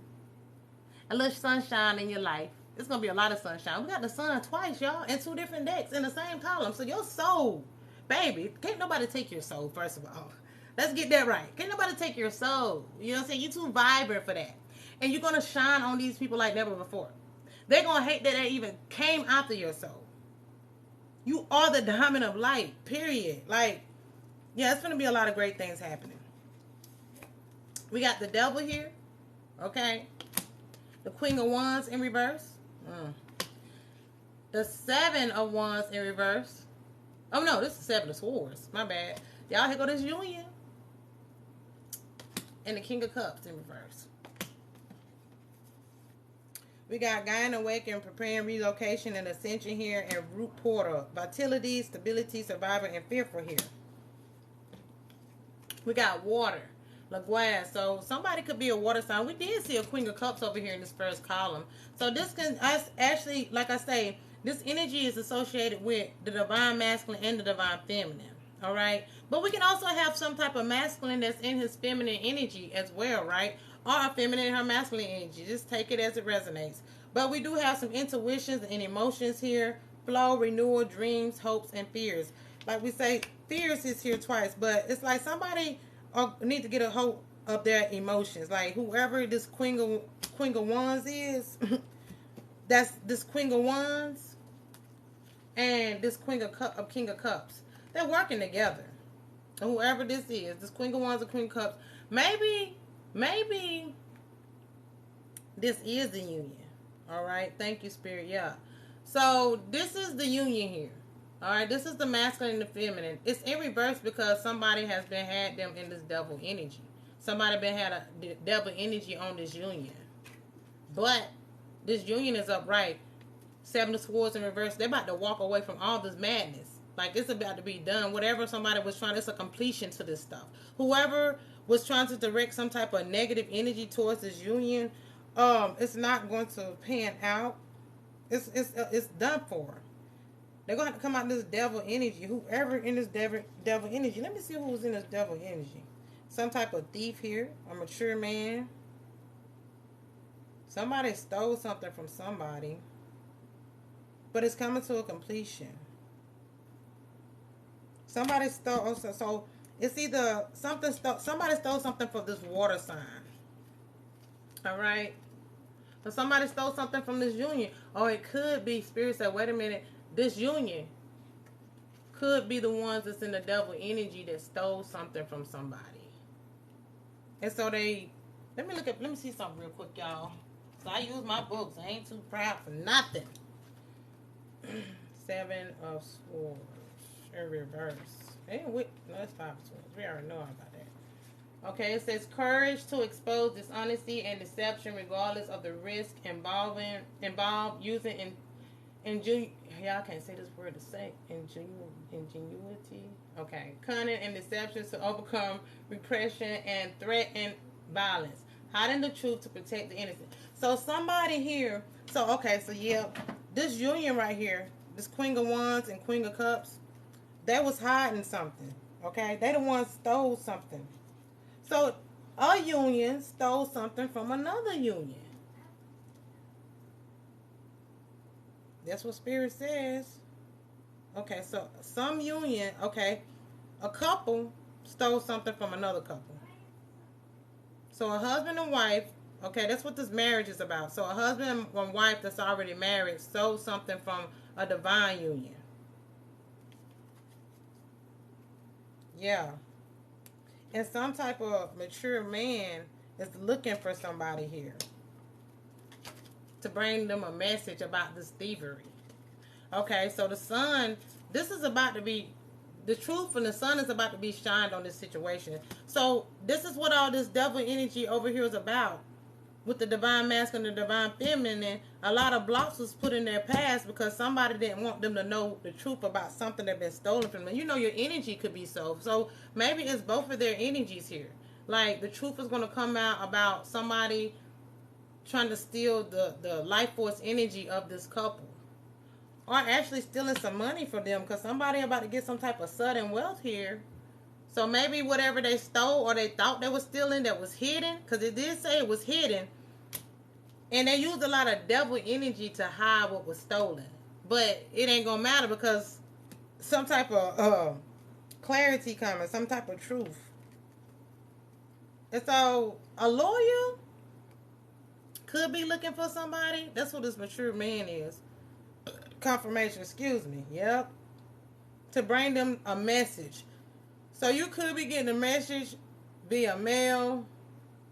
A little sunshine in your life. It's gonna be a lot of sunshine. We got the sun twice, y'all, in 2 different decks in the same column. So your soul, baby, can't nobody take your soul, first of all. Let's get that right. Can't nobody take your soul. You know what I'm saying? You too vibrant for that. And you're gonna shine on these people like never before. They're gonna hate that they even came after your soul. You are the diamond of light, period. Like, yeah, it's going to be a lot of great things happening. We got the devil here, okay? The Queen of Wands in reverse. The 7 of Wands in reverse. Oh, no, this is 7 of Swords. My bad. Y'all, here go this union. And the King of Cups in reverse. We got Guiding Awakening, Preparing Relocation, and Ascension here, and Root Portal. Vitality, Stability, Survivor, and Fearful here. We got Water, LaGuaz. So somebody could be a water sign. We did see a Queen of Cups over here in this first column. So this can actually, like I say, this energy is associated with the divine masculine and the divine feminine. All right. But we can also have some type of masculine that's in his feminine energy as well, right? or her feminine and her masculine energy. Just take it as it resonates. But we do have some intuitions and emotions here. Flow, renewal, dreams, hopes, and fears. Like we say, fears is here twice, but it's like somebody need to get a hold of their emotions. Like whoever this Queen of Wands is, that's this Queen of Wands and this King of Cups. They're working together. And whoever this is, this Queen of Wands or Queen of Cups, maybe this is the union. All right. Thank you, Spirit. Yeah. So this is the union here. All right. This is the masculine and the feminine. It's in reverse because somebody has been had them in this devil energy. Somebody been had a devil energy on this union. But this union is upright. Seven of Swords in reverse. They're about to walk away from all this madness. Like it's about to be done. Whatever somebody was trying, it's a completion to this stuff. Whoever was trying to direct some type of negative energy towards this union, it's not going to pan out. It's done for. They're going to have to come out in this devil energy. Whoever in this devil energy. Let me see who's in this devil energy. Some type of thief here. A mature man. Somebody stole something from somebody. But it's coming to a completion. Somebody stole. So it's either somebody stole something from this water sign. All right. So somebody stole something from this union. Or it could be, Spirit said, wait a minute, this union could be the ones that's in the devil energy that stole something from somebody. And so let me see something real quick, y'all. So I use my books. I ain't too proud for nothing. Seven of Swords in reverse. No, it's Five of Swords. We already know about that. Okay, it says courage to expose dishonesty and deception regardless of the risk involved using y'all can't say this word to say. Ingenuity. Okay. Cunning and deception to overcome repression and threat and violence. Hiding the truth to protect the innocent. So somebody here. So yeah, this union right here, this Queen of Wands and Queen of Cups, they was hiding something. Okay, they the ones stole something. So a union stole something from another union. That's what Spirit says. Okay, so some union, a couple stole something from another couple. So a husband and wife, that's what this marriage is about. So a husband and wife that's already married stole something from a divine union. Yeah. And some type of mature man is looking for somebody here to bring them a message about this thievery. Okay, so the sun, this is about to be, the truth from the sun is about to be shined on this situation. So this is what all this devil energy over here is about. With the divine masculine and the divine feminine, a lot of blocks was put in their past because somebody didn't want them to know the truth about something that been stolen from them. You know, your energy could be so maybe it's both of their energies here. Like the truth is going to come out about somebody trying to steal the life force energy of this couple, or actually stealing some money from them because somebody about to get some type of sudden wealth here. So maybe whatever they stole or they thought they were stealing that was hidden, because it did say it was hidden, and they used a lot of devil energy to hide what was stolen. But it ain't gonna matter because some type of clarity coming, some type of truth. And so a lawyer could be looking for somebody. That's what this mature man is. Confirmation, excuse me. Yep. To bring them a message. So you could be getting a message via mail,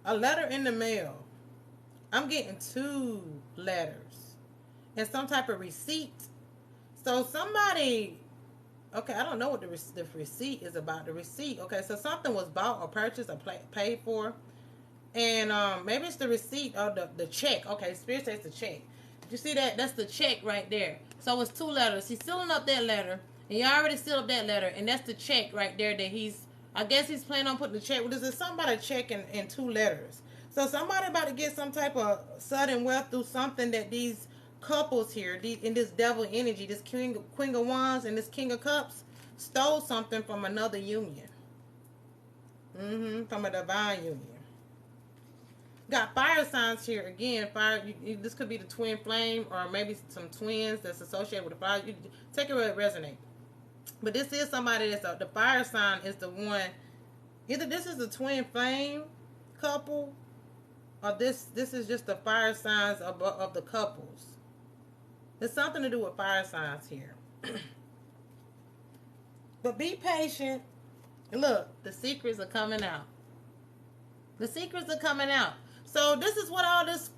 a letter in the mail. I'm getting 2 letters and some type of receipt. So somebody, I don't know what the receipt is about. The receipt, so something was bought or purchased or paid for. And maybe it's the receipt or the check. Okay, Spirit says the check. You see that? That's the check right there. So it's 2 letters. He's sealing up that letter. And you already sealed up that letter. And that's the check right there that I guess he's planning on putting the check. Well, there's somebody check in 2 letters. So somebody about to get some type of sudden wealth through something that these couples here, in this devil energy, this Queen of Wands and this King of Cups, stole something from another union. From a divine union. Got fire signs here again. Fire. This could be the twin flame, or maybe some twins that's associated with the fire. You take it where it resonates. But this is somebody that's the fire sign is the one. Either this is the twin flame couple, or this is just the fire signs of the couples. There's something to do with fire signs here. But be patient. Look, the secrets are coming out. The secrets are coming out. So this is what all this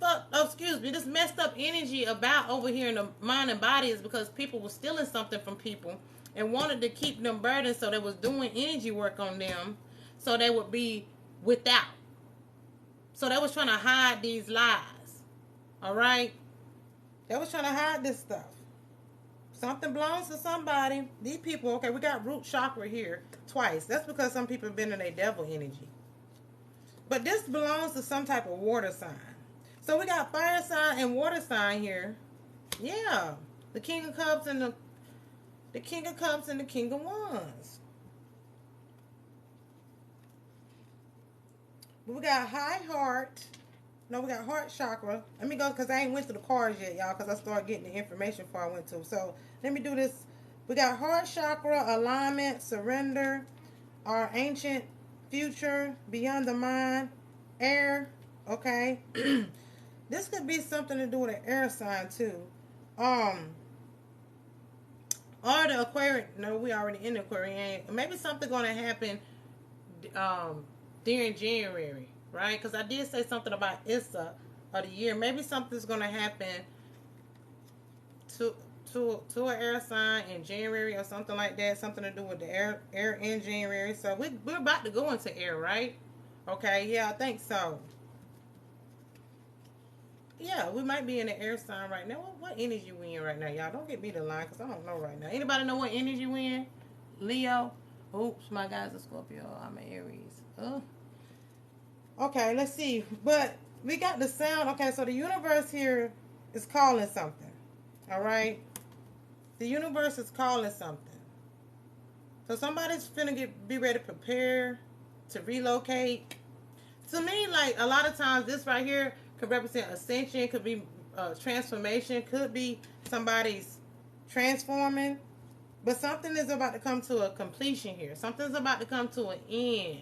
this messed up energy about over here in the mind and body is because people were stealing something from people and wanted to keep them burdened, so they was doing energy work on them so they would be without. So they was trying to hide these lies. All right? They was trying to hide this stuff. Something belongs to somebody. These people, okay, we got root chakra here twice. That's because some people have been in a devil energy. But this belongs to some type of water sign. So we got fire sign and water sign here. Yeah. The King of Cups and the King of Cups and the King of Wands. But we got high heart. No, we got heart chakra. Let me go because I ain't went to the cards yet, y'all, because I started getting the information before I went to. So let me do this. We got heart chakra, alignment, surrender, our ancient future, beyond the mind, air. Okay. This could be something to do with an air sign too. Or the Aquarius. No, we already in the Aquarius. Maybe something gonna happen during January, right? Because I did say something about Issa of the year. Maybe something's gonna happen to an air sign in January or something like that. Something to do with the air in January. So we're about to go into air, right? Okay, yeah, I think so. Yeah, we might be in the air sign right now. What energy we in right now, y'all? Don't get me the line because I don't know right now. Anybody know what energy we in? Leo? Oops, my guy's a Scorpio. I'm an Aries. Okay, let's see. But we got the sound. Okay, so the universe here is calling something. All right? The universe is calling something. So somebody's finna be ready to prepare to relocate. To me, like a lot of times, this right here could represent ascension, could be transformation, could be somebody's transforming. But something is about to come to a completion here. Something's about to come to an end.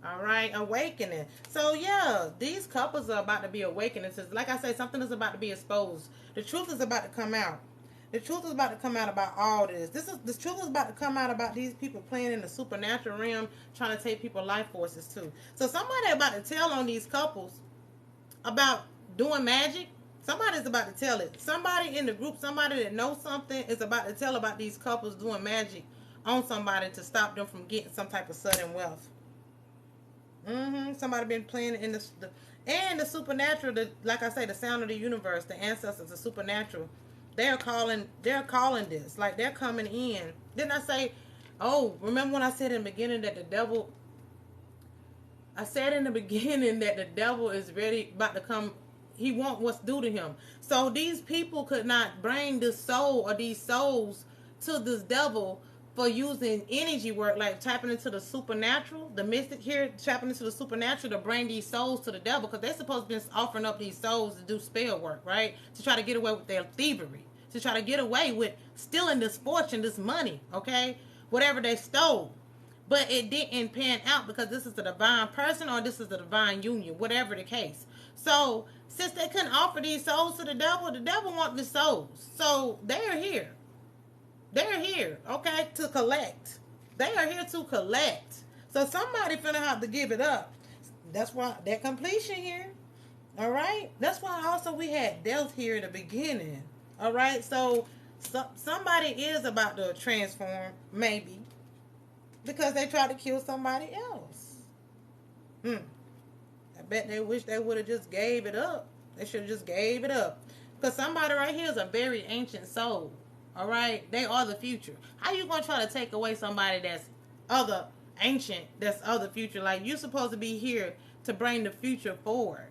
All right, awakening. So yeah, these couples are about to be awakening. Like I say, something is about to be exposed. The truth is about to come out. The truth is about to come out about all this. The truth is about to come out about these people playing in the supernatural realm, trying to take people's life forces too. So somebody about to tell on these couples about doing magic. Somebody's about to tell it. Somebody in the group, somebody that knows something, is about to tell about these couples doing magic on somebody to stop them from getting some type of sudden wealth. Somebody been playing in the supernatural. Like I say, the sound of the universe, the ancestors, the supernatural. They're calling this. Like they're coming in. Didn't I say? Oh, remember when I said in the beginning that the devil? I said in the beginning that the devil is ready about to come. He wants what's due to him. So these people could not bring this soul or these souls to this devil for using energy work, like tapping into the supernatural. The mystic here tapping into the supernatural to bring these souls to the devil, because they're supposed to be offering up these souls to do spell work, right? To try to get away with their thievery, to try to get away with stealing this fortune, this money, okay? Whatever they stole. But it didn't pan out because this is the divine person or this is the divine union, whatever the case. So since they couldn't offer these souls to the devil wants the souls. So they're here. They're here, okay, to collect. They are here to collect. So somebody finna have to give it up. That's why that completion here. All right. That's why also we had death here in the beginning. All right. So somebody is about to transform, maybe, because they tried to kill somebody else. I bet they wish they would have just gave it up. They should have just gave it up. Because somebody right here is a very ancient soul. All right? They are the future. How you going to try to take away somebody that's other ancient, that's other future? Like, you're supposed to be here to bring the future forward.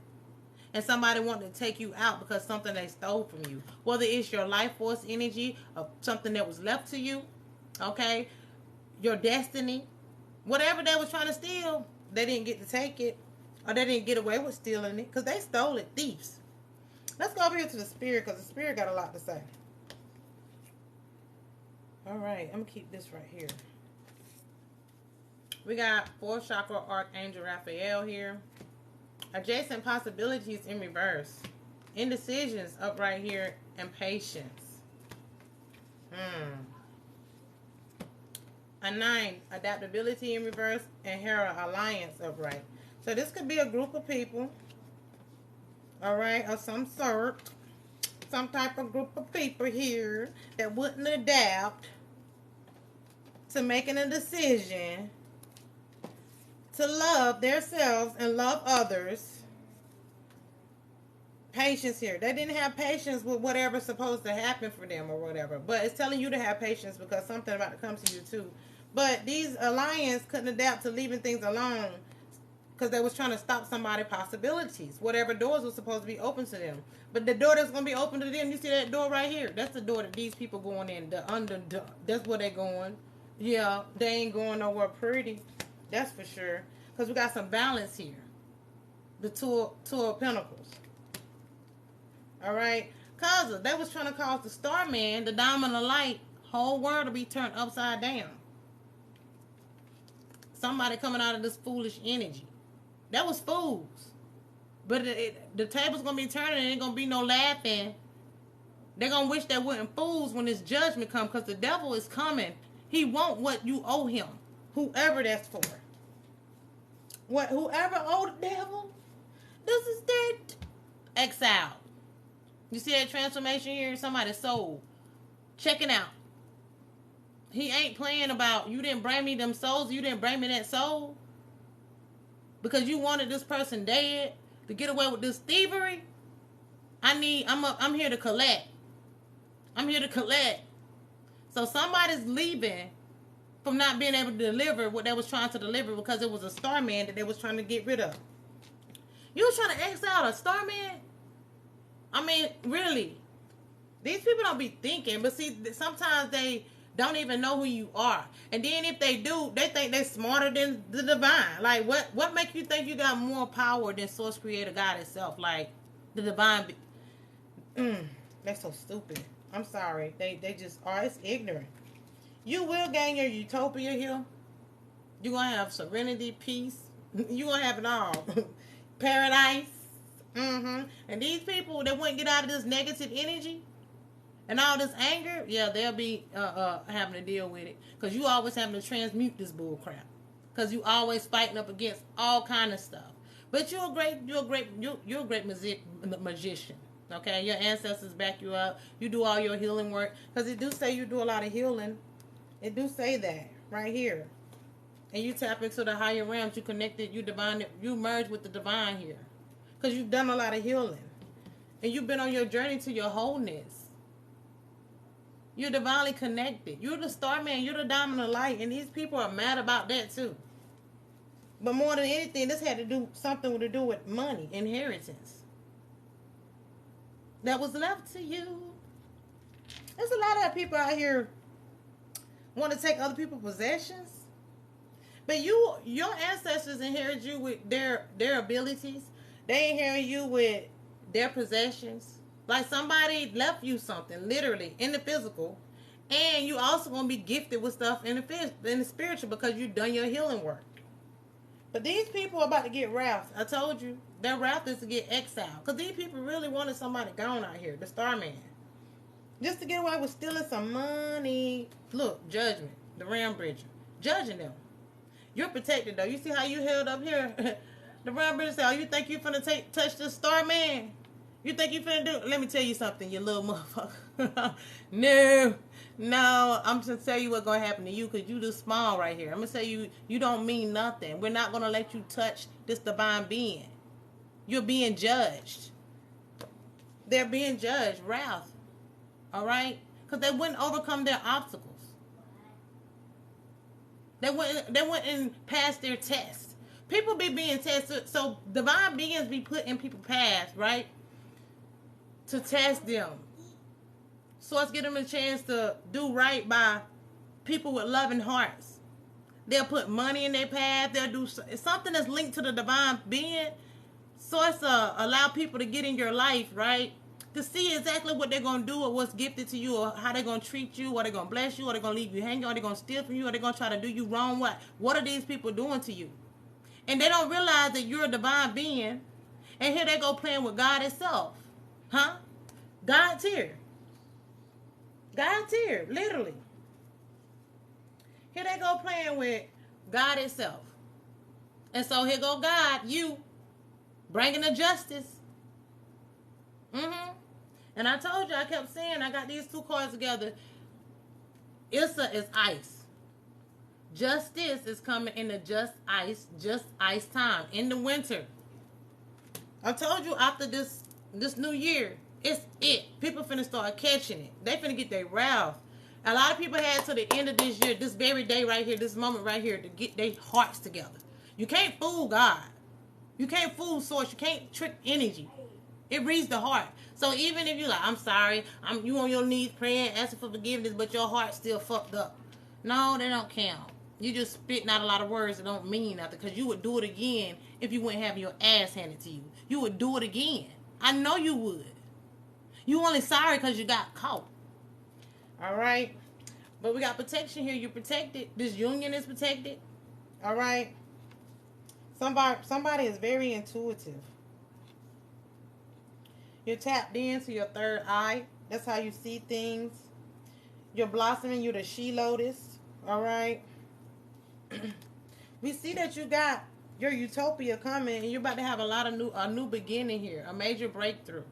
And somebody wanting to take you out because something they stole from you. Whether it's your life force energy or something that was left to you. Okay? Your destiny. Whatever they was trying to steal, they didn't get to take it. Or they didn't get away with stealing it because they stole it. Thieves. Let's go over here to the spirit because the spirit got a lot to say. All right, I'm going to keep this right here. We got 4th chakra Archangel Raphael here. Adjacent possibilities in reverse. Indecisions up right here. And patience. A 9, adaptability in reverse. And Hera, alliance upright. So this could be a group of people. Alright, of some sort. Some type of group of people here that wouldn't adapt to making a decision to love themselves and love others. Patience here. They didn't have patience with whatever's supposed to happen for them or whatever. But it's telling you to have patience because something about to come to you too. But these alliance couldn't adapt to leaving things alone because they was trying to stop somebody's possibilities. Whatever doors were supposed to be open to them. But the door that's going to be open to them, you see that door right here? That's the door that these people going in. That's where they going. Yeah, they ain't going nowhere pretty. That's for sure. Because we got some balance here. The two of Pentacles. Alright? Cause they was trying to cause the Starman, the diamond of light, whole world to be turned upside down. Somebody coming out of this foolish energy. That was fools. But the table's going to be turning and ain't going to be no laughing. They're going to wish they weren't fools when this judgment comes because the devil is coming. He want what you owe him. Whoever that's for. Whoever owed the devil, this is dead. Exile. You see that transformation here? Somebody's soul. Checking out. He ain't playing about, you didn't bring me them souls, you didn't bring me that soul. Because you wanted this person dead to get away with this thievery. I'm here to collect. I'm here to collect. So somebody's leaving from not being able to deliver what they was trying to deliver because it was a Starman that they was trying to get rid of. You was trying to exile a Starman? I mean, really. These people don't be thinking, but see, sometimes they don't even know who you are. And then if they do, they think they're smarter than the divine. Like, what makes you think you got more power than Source Creator God itself? Like, the divine. They're so stupid. I'm sorry. They just are. It's ignorant. You will gain your utopia here. You're going to have serenity, peace. You're going to have it all. Paradise. And these people that wouldn't get out of this negative energy and all this anger, yeah, they'll be having to deal with it. Because you always having to transmute this bull crap. Because you always fighting up against all kind of stuff. But you're a great magician. Okay, your ancestors back you up. You do all your healing work. Because it do say you do a lot of healing. It do say that right here. And you tap into the higher realms. You connected, you merge with the divine here. Because you've done a lot of healing. And you've been on your journey to your wholeness. You're divinely connected. You're the Starman. You're the diamond of light. And these people are mad about that too. But more than anything, this had to do something to do with money, inheritance. That was left to you. There's a lot of people out here want to take other people's possessions. But your ancestors inherit you with their abilities. They inherit you with their possessions. Like somebody left you something, literally, in the physical. And you also going to be gifted with stuff in the spiritual because you've done your healing work. But these people are about to get wrath. I told you, their wrath is to get exiled. Because these people really wanted somebody gone out here, the Starman. Just to get away with stealing some money. Look, judgment, the Ram Bridger. Judging them. You're protected, though. You see how you held up here? The Ram Bridger said, oh, you think you finna touch this Starman? You think you finna do? Let me tell you something, you little motherfucker. No, I'm just tell you what's gonna happen to you because you just small right here. I'm gonna tell you, you don't mean nothing. We're not gonna let you touch this divine being. You're being judged. They're being judged, wrath. All right, because they wouldn't overcome their obstacles. They wouldn't pass their test. People be being tested, so divine beings be put in people's paths, right? To test them. So let's give them a chance to do right by people with loving hearts. They'll put money in their path. They'll do something that's linked to the divine being. Source allow people to get in your life, right? To see exactly what they're going to do or what's gifted to you or how they're going to treat you, or they're going to bless you, or they're going to leave you hanging, or they're going to steal from you, or they're going to try to do you wrong. What are these people doing to you? And they don't realize that you're a divine being. And here they go playing with God itself. Huh? God's here. God's here, literally. Here they go playing with God itself. And so here go God, you, bringing the justice. And I told you, I kept saying, I got these two cards together. Issa is ice. Justice is coming in the just ice time, in the winter. I told you after this new year, it's it. People finna start catching it. They finna get their wrath. A lot of people had to the end of this year, this very day right here, this moment right here, to get their hearts together. You can't fool God. You can't fool source. You can't trick energy. It reads the heart. So even if you're like, I'm sorry, you on your knees praying, asking for forgiveness, but your heart's still fucked up. No, they don't count. You just spitting out a lot of words that don't mean nothing, because you would do it again if you wouldn't have your ass handed to you. You would do it again. I know you would. You only sorry because you got caught. All right? But we got protection here. You're protected. This union is protected. All right? Somebody is very intuitive. You're tapped into your third eye. That's how you see things. You're blossoming. You're the she lotus. All right? We see that you got your utopia coming, and you're about to have a new beginning here, a major breakthrough.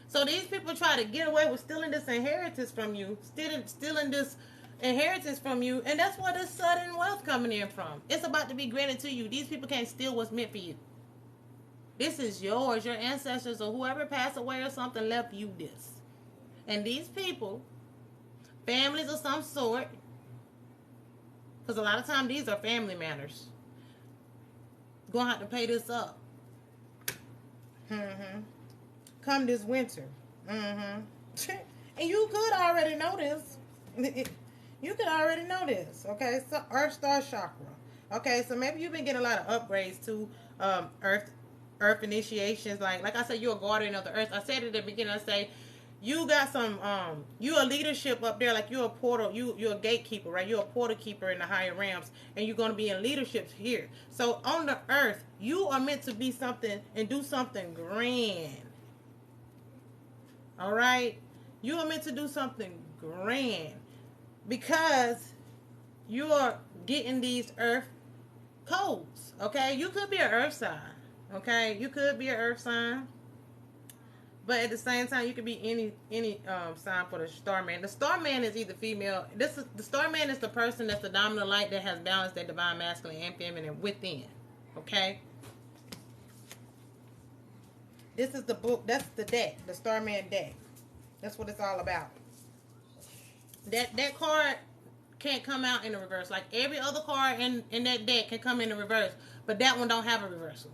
So these people try to get away with stealing this inheritance from you, stealing this inheritance from you, and that's where this sudden wealth coming in from. It's about to be granted to you. These people can't steal what's meant for you. This is yours. Your ancestors or whoever passed away or something left you this. And these people, families of some sort, because a lot of times these are family matters, gonna have to pay this up. Come this winter. And you could already know this. You could already know this. Okay, so Earth Star Chakra. Okay, so maybe you've been getting a lot of upgrades to Earth initiations. Like I said, you're a guardian of the Earth. I said it at the beginning. I say you got some you're a leadership up there, like you're a portal, you're a gatekeeper, right? You're a portal keeper in the higher realms, and you're going to be in leadership here. So on the earth, you are meant to be something and do something grand. All right, you are meant to do something grand, because you're getting these earth codes. Okay, you could be an earth sign. Okay, you could be an earth sign. But at the same time, you could be any sign for the Starman. The Starman is either female. The Starman is the person that's the dominant light that has balanced their divine masculine and feminine within. Okay. This is the book. That's the deck. The Starman deck. That's what it's all about. That card can't come out in the reverse. Like every other card in that deck can come in the reverse, but that one don't have a reversal.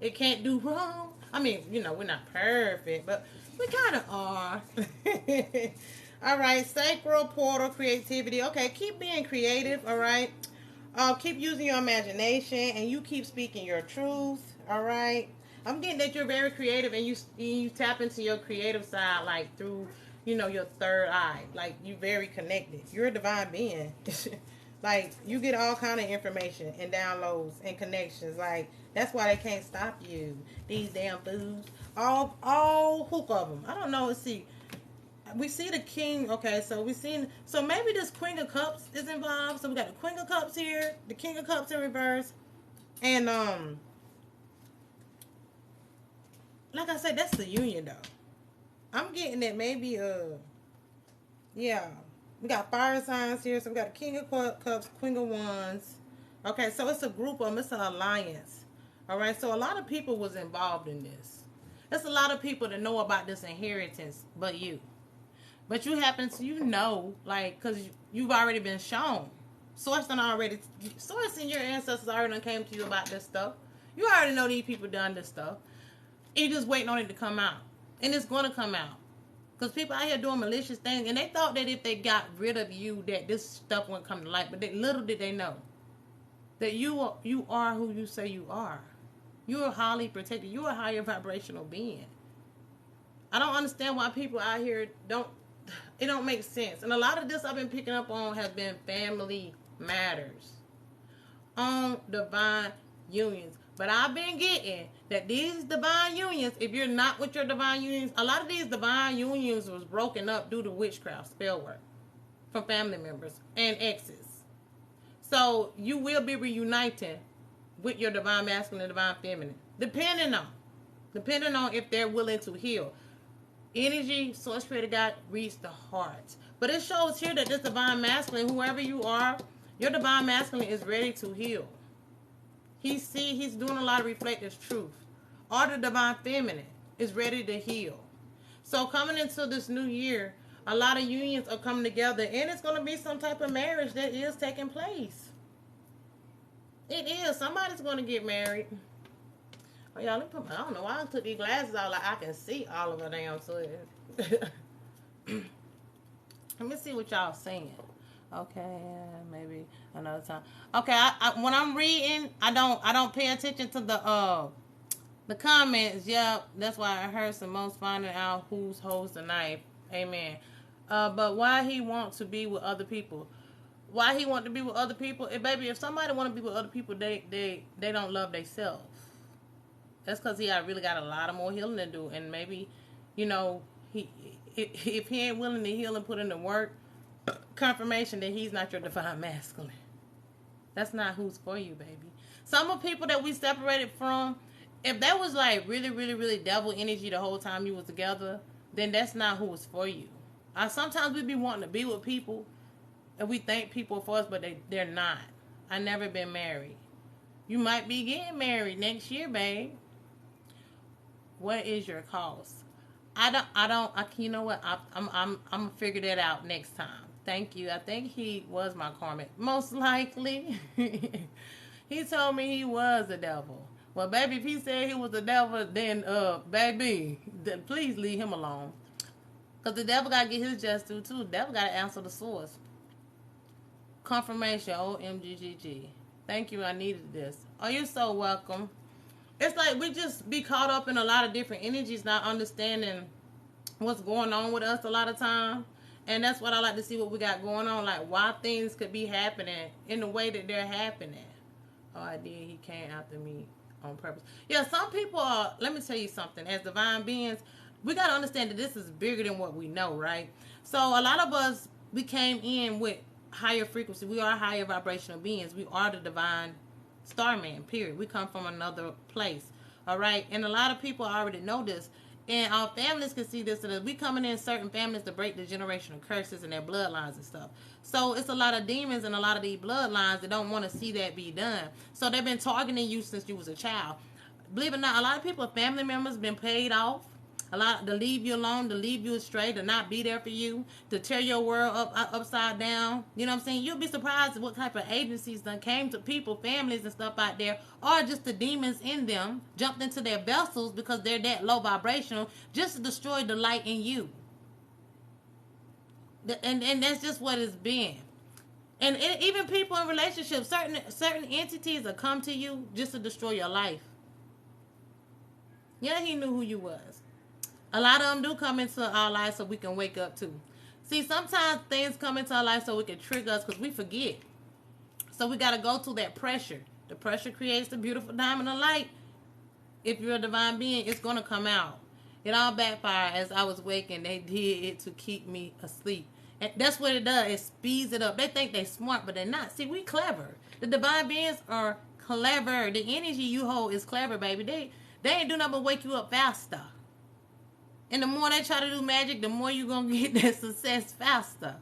It can't do wrong. I mean, we're not perfect, but we kind of are. All right, sacral portal creativity. Okay, keep being creative. All right, keep using your imagination, and you keep speaking your truth. All right, I'm getting that you're very creative, and you tap into your creative side, like through your third eye. Like you very connected. You're a divine being. Like you get all kind of information and downloads and connections. Like that's why they can't stop you. These damn fools. All hook of them. I don't know. Let's see. We see the king. Okay, so so maybe this Queen of Cups is involved. So we got the Queen of Cups here, the King of Cups in reverse, and like I said, that's the union though. I'm getting that maybe yeah. We got fire signs here. So we got the King of Cups, Queen of Wands. Okay, so it's a group of them. It's an alliance. All right, so a lot of people was involved in this. There's a lot of people that know about this inheritance, but you. But you happen to, like, because you've already been shown. Source and your ancestors already came to you about this stuff. You already know these people done this stuff. You're just waiting on it to come out. And it's going to come out. Because people out here doing malicious things, and they thought that if they got rid of you, that this stuff wouldn't come to light. But little did they know. that you are who you say you are. You are highly protected. You are a higher vibrational being. I don't understand why people out here don't. It don't make sense. And a lot of this I've been picking up on has been family matters, on divine unions. But I've been getting that these divine unions, if you're not with your divine unions, a lot of these divine unions was broken up due to witchcraft, spell work from family members and exes. So you will be reuniting with your divine masculine and divine feminine, depending on if they're willing to heal. Energy, source creator God reads the heart. But it shows here that this divine masculine, whoever you are, your divine masculine is ready to heal. He's doing a lot of reflective truth. Or the divine feminine is ready to heal. So coming into this new year, a lot of unions are coming together, and it's going to be some type of marriage that is taking place. It is. Somebody's going to get married. Oh, y'all, I don't know why I took these glasses out. Like I can see all of the damn sweat. Let me see what y'all saying. Okay, maybe another time. Okay, when I'm reading, I don't pay attention to the comments. Yeah, that's why I heard some most finding out who's holds the knife. Amen. But why he want to be with other people? Why he want to be with other people? Baby, if somebody want to be with other people, they don't love themselves. That's because he really got a lot of more healing to do. And maybe, if he ain't willing to heal and put in the work, confirmation that he's not your divine masculine. That's not who's for you, baby. Some of the people that we separated from, if that was like really, really, really devil energy the whole time you was together, then that's not who was for you. Sometimes we be wanting to be with people, and we think people are for us, but they're not. I never been married. You might be getting married next year, babe. What is your cost? You know what? I'm gonna figure that out next time. Thank you. I think he was my karmic. Most likely. He told me he was the devil. Well, baby, if he said he was the devil, then, baby, then please leave him alone. Because the devil got to get his just due, too. The devil got to answer the source. Confirmation, OMGGG. Thank you, I needed this. Oh, you're so welcome. It's like we just be caught up in a lot of different energies, not understanding what's going on with us a lot of time. And that's what I like to see what we got going on, like why things could be happening in the way that they're happening. Oh, I did. He came after me on purpose. Yeah, some people are, let me tell you something. As divine beings, we got to understand that this is bigger than what we know, right? So a lot of us, we came in with higher frequency. We are higher vibrational beings. We are the divine starman, period. We come from another place, all right? And a lot of people already know this. And our families can see this. And we coming in certain families to break the generational curses and their bloodlines and stuff. So it's a lot of demons and a lot of these bloodlines that don't want to see that be done. So they've been targeting you since you was a child. Believe it or not, a lot of people, family members, been paid off. A lot to leave you alone, to leave you astray, to not be there for you, to tear your world upside down. You know what I'm saying? You'll be surprised at what type of agencies done came to people, families and stuff out there, or just the demons in them jumped into their vessels because they're that low vibrational, just to destroy the light in you. And that's just what it's been. And even people in relationships, certain entities will come to you just to destroy your life. Yeah, he knew who you was. A lot of them do come into our lives so we can wake up too. See, sometimes things come into our life so we can trigger us because we forget. So we got to go through that pressure. The pressure creates the beautiful diamond of light. If you're a divine being, it's going to come out. It all backfired as I was waking. They did it to keep me asleep. And that's what it does. It speeds it up. They think they're smart, but they're not. See, we clever. The divine beings are clever. The energy you hold is clever, baby. They ain't do nothing but wake you up faster. And the more they try to do magic, the more you're going to get that success faster.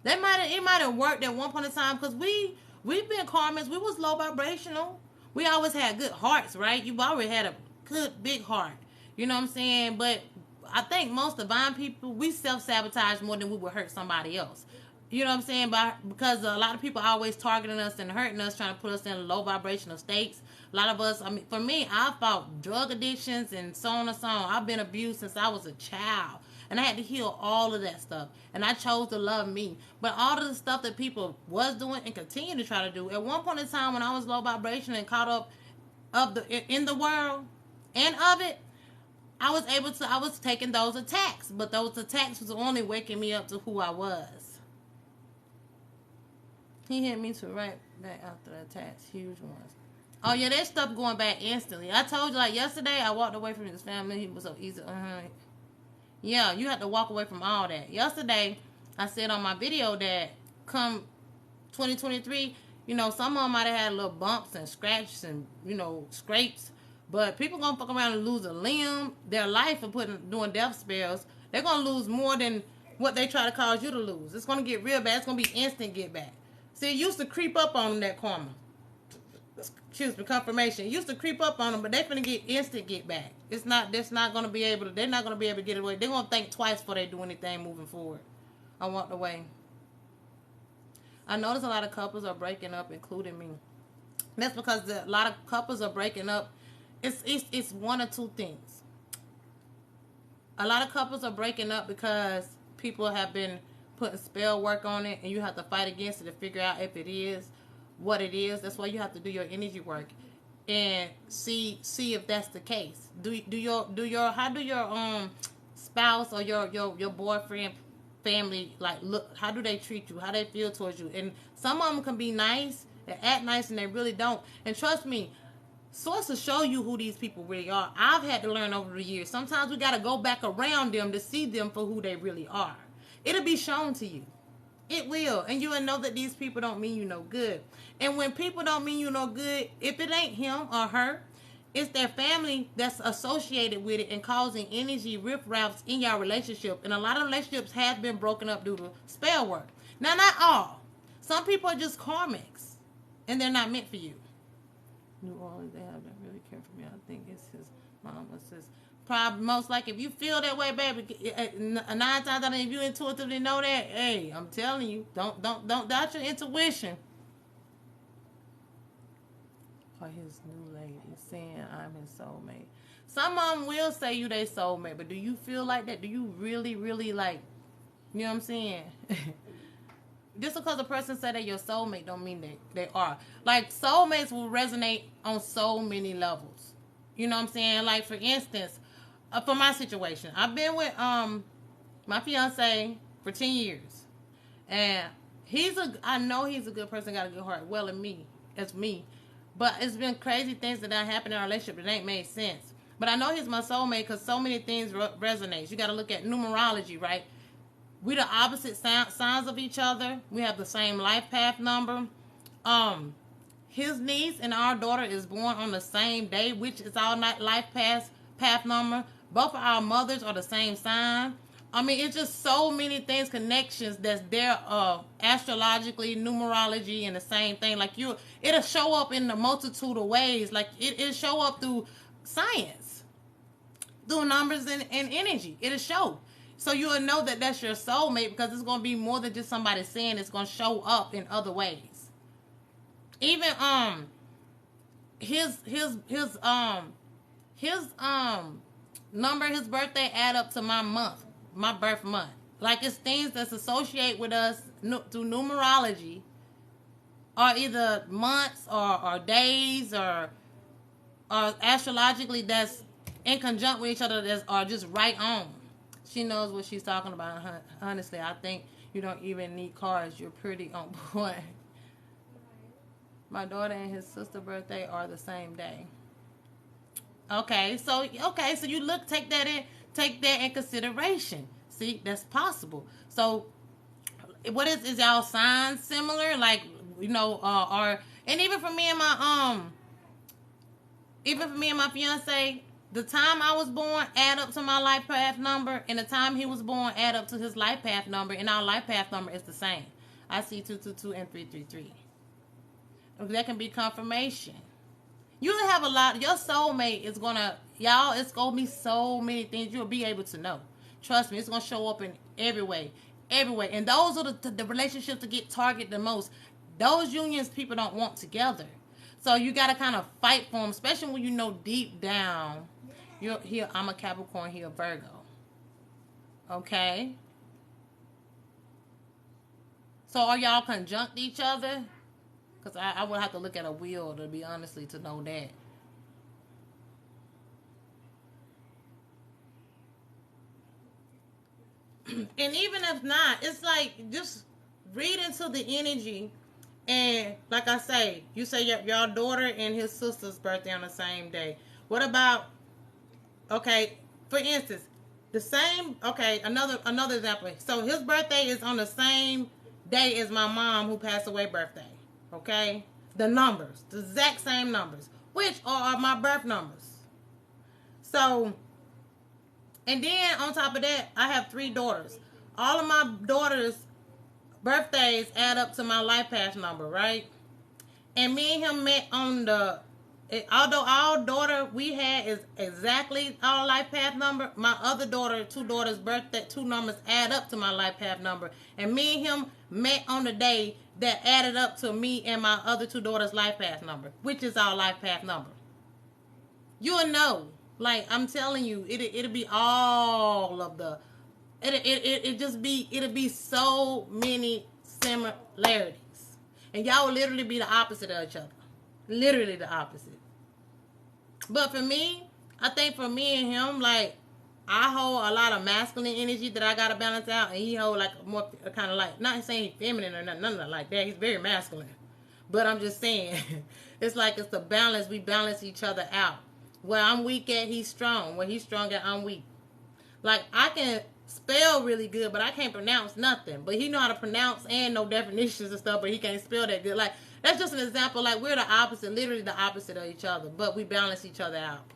It might have worked at one point in time because we've been karmics. We was low vibrational. We always had good hearts, right? You've always had a good, big heart. You know what I'm saying? But I think most divine people, we self-sabotage more than we would hurt somebody else. You know what I'm saying? Because a lot of people are always targeting us and hurting us, trying to put us in low vibrational states. A lot of us, I mean, for me, I fought drug addictions and so on and so on. I've been abused since I was a child. And I had to heal all of that stuff. And I chose to love me. But all of the stuff that people was doing and continue to try to do, at one point in time when I was low vibration and caught up in the world and of it, I was taking those attacks. But those attacks was only waking me up to who I was. He hit me to right back after the attacks, huge ones. Oh yeah, that stuff going back instantly. I told you, like yesterday, I walked away from his family. He was so easy. Yeah, you have to walk away from all that. Yesterday, I said on my video that come 2023, some of them might have had little bumps and scratches and scrapes, but people gonna fuck around and lose a limb, their life, for doing death spells. They're gonna lose more than what they try to cause you to lose. It's gonna get real bad. It's gonna be instant get back. See, it used to creep up on them, that karma. Excuse me, confirmation. It used to creep up on them, but they finna get instant get back. They're not gonna be able to get away. They're gonna think twice before they do anything moving forward. I walked away. I noticed a lot of couples are breaking up, including me. That's because a lot of couples are breaking up. It's one or two things. A lot of couples are breaking up because people have been putting spell work on it, and you have to fight against it to figure out if it is what it is. That's why you have to do your energy work and see if that's the case. How do your spouse or your boyfriend, family, like, look, how do they treat you? How they feel towards you? And some of them can be nice and act nice, and they really don't. And trust me, Source will show you who these people really are. I've had to learn over the years. Sometimes we got to go back around them to see them for who they really are. It'll be shown to you. It will. And you will know that these people don't mean you no good. And when people don't mean you no good, if it ain't him or her, it's their family that's associated with it and causing energy riff-raffs in your relationship. And a lot of relationships have been broken up due to spell work. Now, not all. Some people are just karmics, and they're not meant for you. New Orleans, they haven't really cared for me. I think it's his mom or sis. Probably most likely, if you feel that way, baby, 9 times out of 10, if you intuitively know that, hey, I'm telling you, don't doubt your intuition. Or his new lady saying I'm his soulmate. Some of them will say you their soulmate, but do you feel like that? Do you really, really, like, you know what I'm saying? Just because a person say they're your soulmate don't mean they are. Like, soulmates will resonate on so many levels. You know what I'm saying? Like, for instance, for my situation, I've been with my fiance for 10 years. And I know he's a good person, got a good heart. Well, as me. But it's been crazy things that happened in our relationship that ain't made sense. But I know he's my soulmate because so many things resonate. You got to look at numerology, right? We the opposite signs of each other. We have the same life path number. His niece and our daughter is born on the same day, which is our life path number. Both of our mothers are the same sign. I mean, it's just so many things, connections that's there, astrologically, numerology, and the same thing. Like, it'll show up in a multitude of ways. Like, it'll show up through science, through numbers and energy. It'll show. So you'll know that that's your soulmate because it's going to be more than just somebody saying. It's going to show up in other ways. Even his number, his birthday add up to my birth month. Like, it's things that's associated with us through numerology, or either months or days or astrologically that's in conjunct with each other are just right on. She knows what she's talking about. Honestly, I think you don't even need cards. You're pretty on point. My daughter and his sister's birthday are the same day. Okay, so you take that in consideration. See, that's possible. So, what is y'all signs similar? Like, and even for me and my fiance, the time I was born add up to my life path number, and the time he was born add up to his life path number, and our life path number is the same. I see 222 and 333. That can be confirmation. You have a lot. Your soulmate is gonna, it's gonna be so many things you'll be able to know. Trust me, it's gonna show up in every way. And those are the relationships that get targeted the most. Those unions people don't want together. So you gotta kind of fight for them, especially when you know deep down, I'm a Capricorn, he a Virgo. Okay. So are y'all conjunct each other? Because I would have to look at a wheel to be honestly to know that. And even if not, it's like just read into the energy. And like I say, you say your daughter and his sister's birthday on the same day. What about, okay, for instance, the same, okay, another example. So his birthday is on the same day as my mom who passed away birthday. Okay? The numbers, the exact same numbers, which are my birth numbers. So, and then on top of that, I have 3 daughters. All of my daughters' birthdays add up to my life path number, right? And me and him met on the. Although our daughter we had is exactly our life path number, my other daughter, 2 daughters' birthday, 2 numbers add up to my life path number, and me and him met on the day that added up to me and my other 2 daughters' life path number, which is our life path number. You'll know. Like I'm telling you, it'll be all of the. It just be it'll be so many similarities, and y'all will literally be the opposite of each other, literally the opposite. But for me, I think for me and him, like I hold a lot of masculine energy that I gotta balance out, and he hold like more kind of like not saying he's feminine or nothing like that. He's very masculine, but I'm just saying it's like it's the balance. We balance each other out. Where I'm weak at, he's strong. Where he's strong at, I'm weak. Like I can spell really good, but I can't pronounce nothing. But he know how to pronounce and know definitions and stuff, but he can't spell that good. Like that's just an example. Like we're the opposite, literally the opposite of each other, but we balance each other out.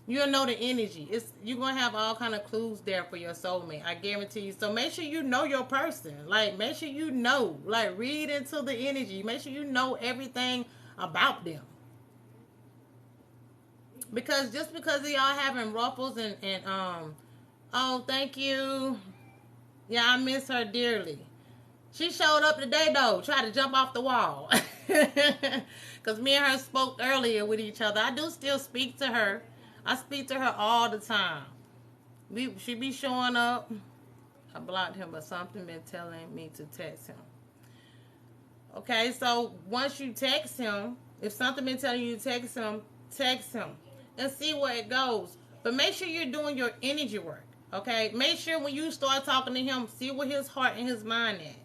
You'll know the energy. It's you're gonna have all kind of clues there for your soulmate. I guarantee you. So make sure you know your person. Like make sure you know. Like read into the energy. Make sure you know everything about them. Because just because of y'all having ruffles and oh thank you. Yeah, I miss her dearly. She showed up today though, tried to jump off the wall. Cause me and her spoke earlier with each other. I do still speak to her. I speak to her all the time. She be showing up. I blocked him, but something been telling me to text him. Okay, so once you text him, if something been telling you to text him and see where it goes. But make sure you're doing your energy work. Okay, make sure when you start talking to him, see where his heart and his mind at.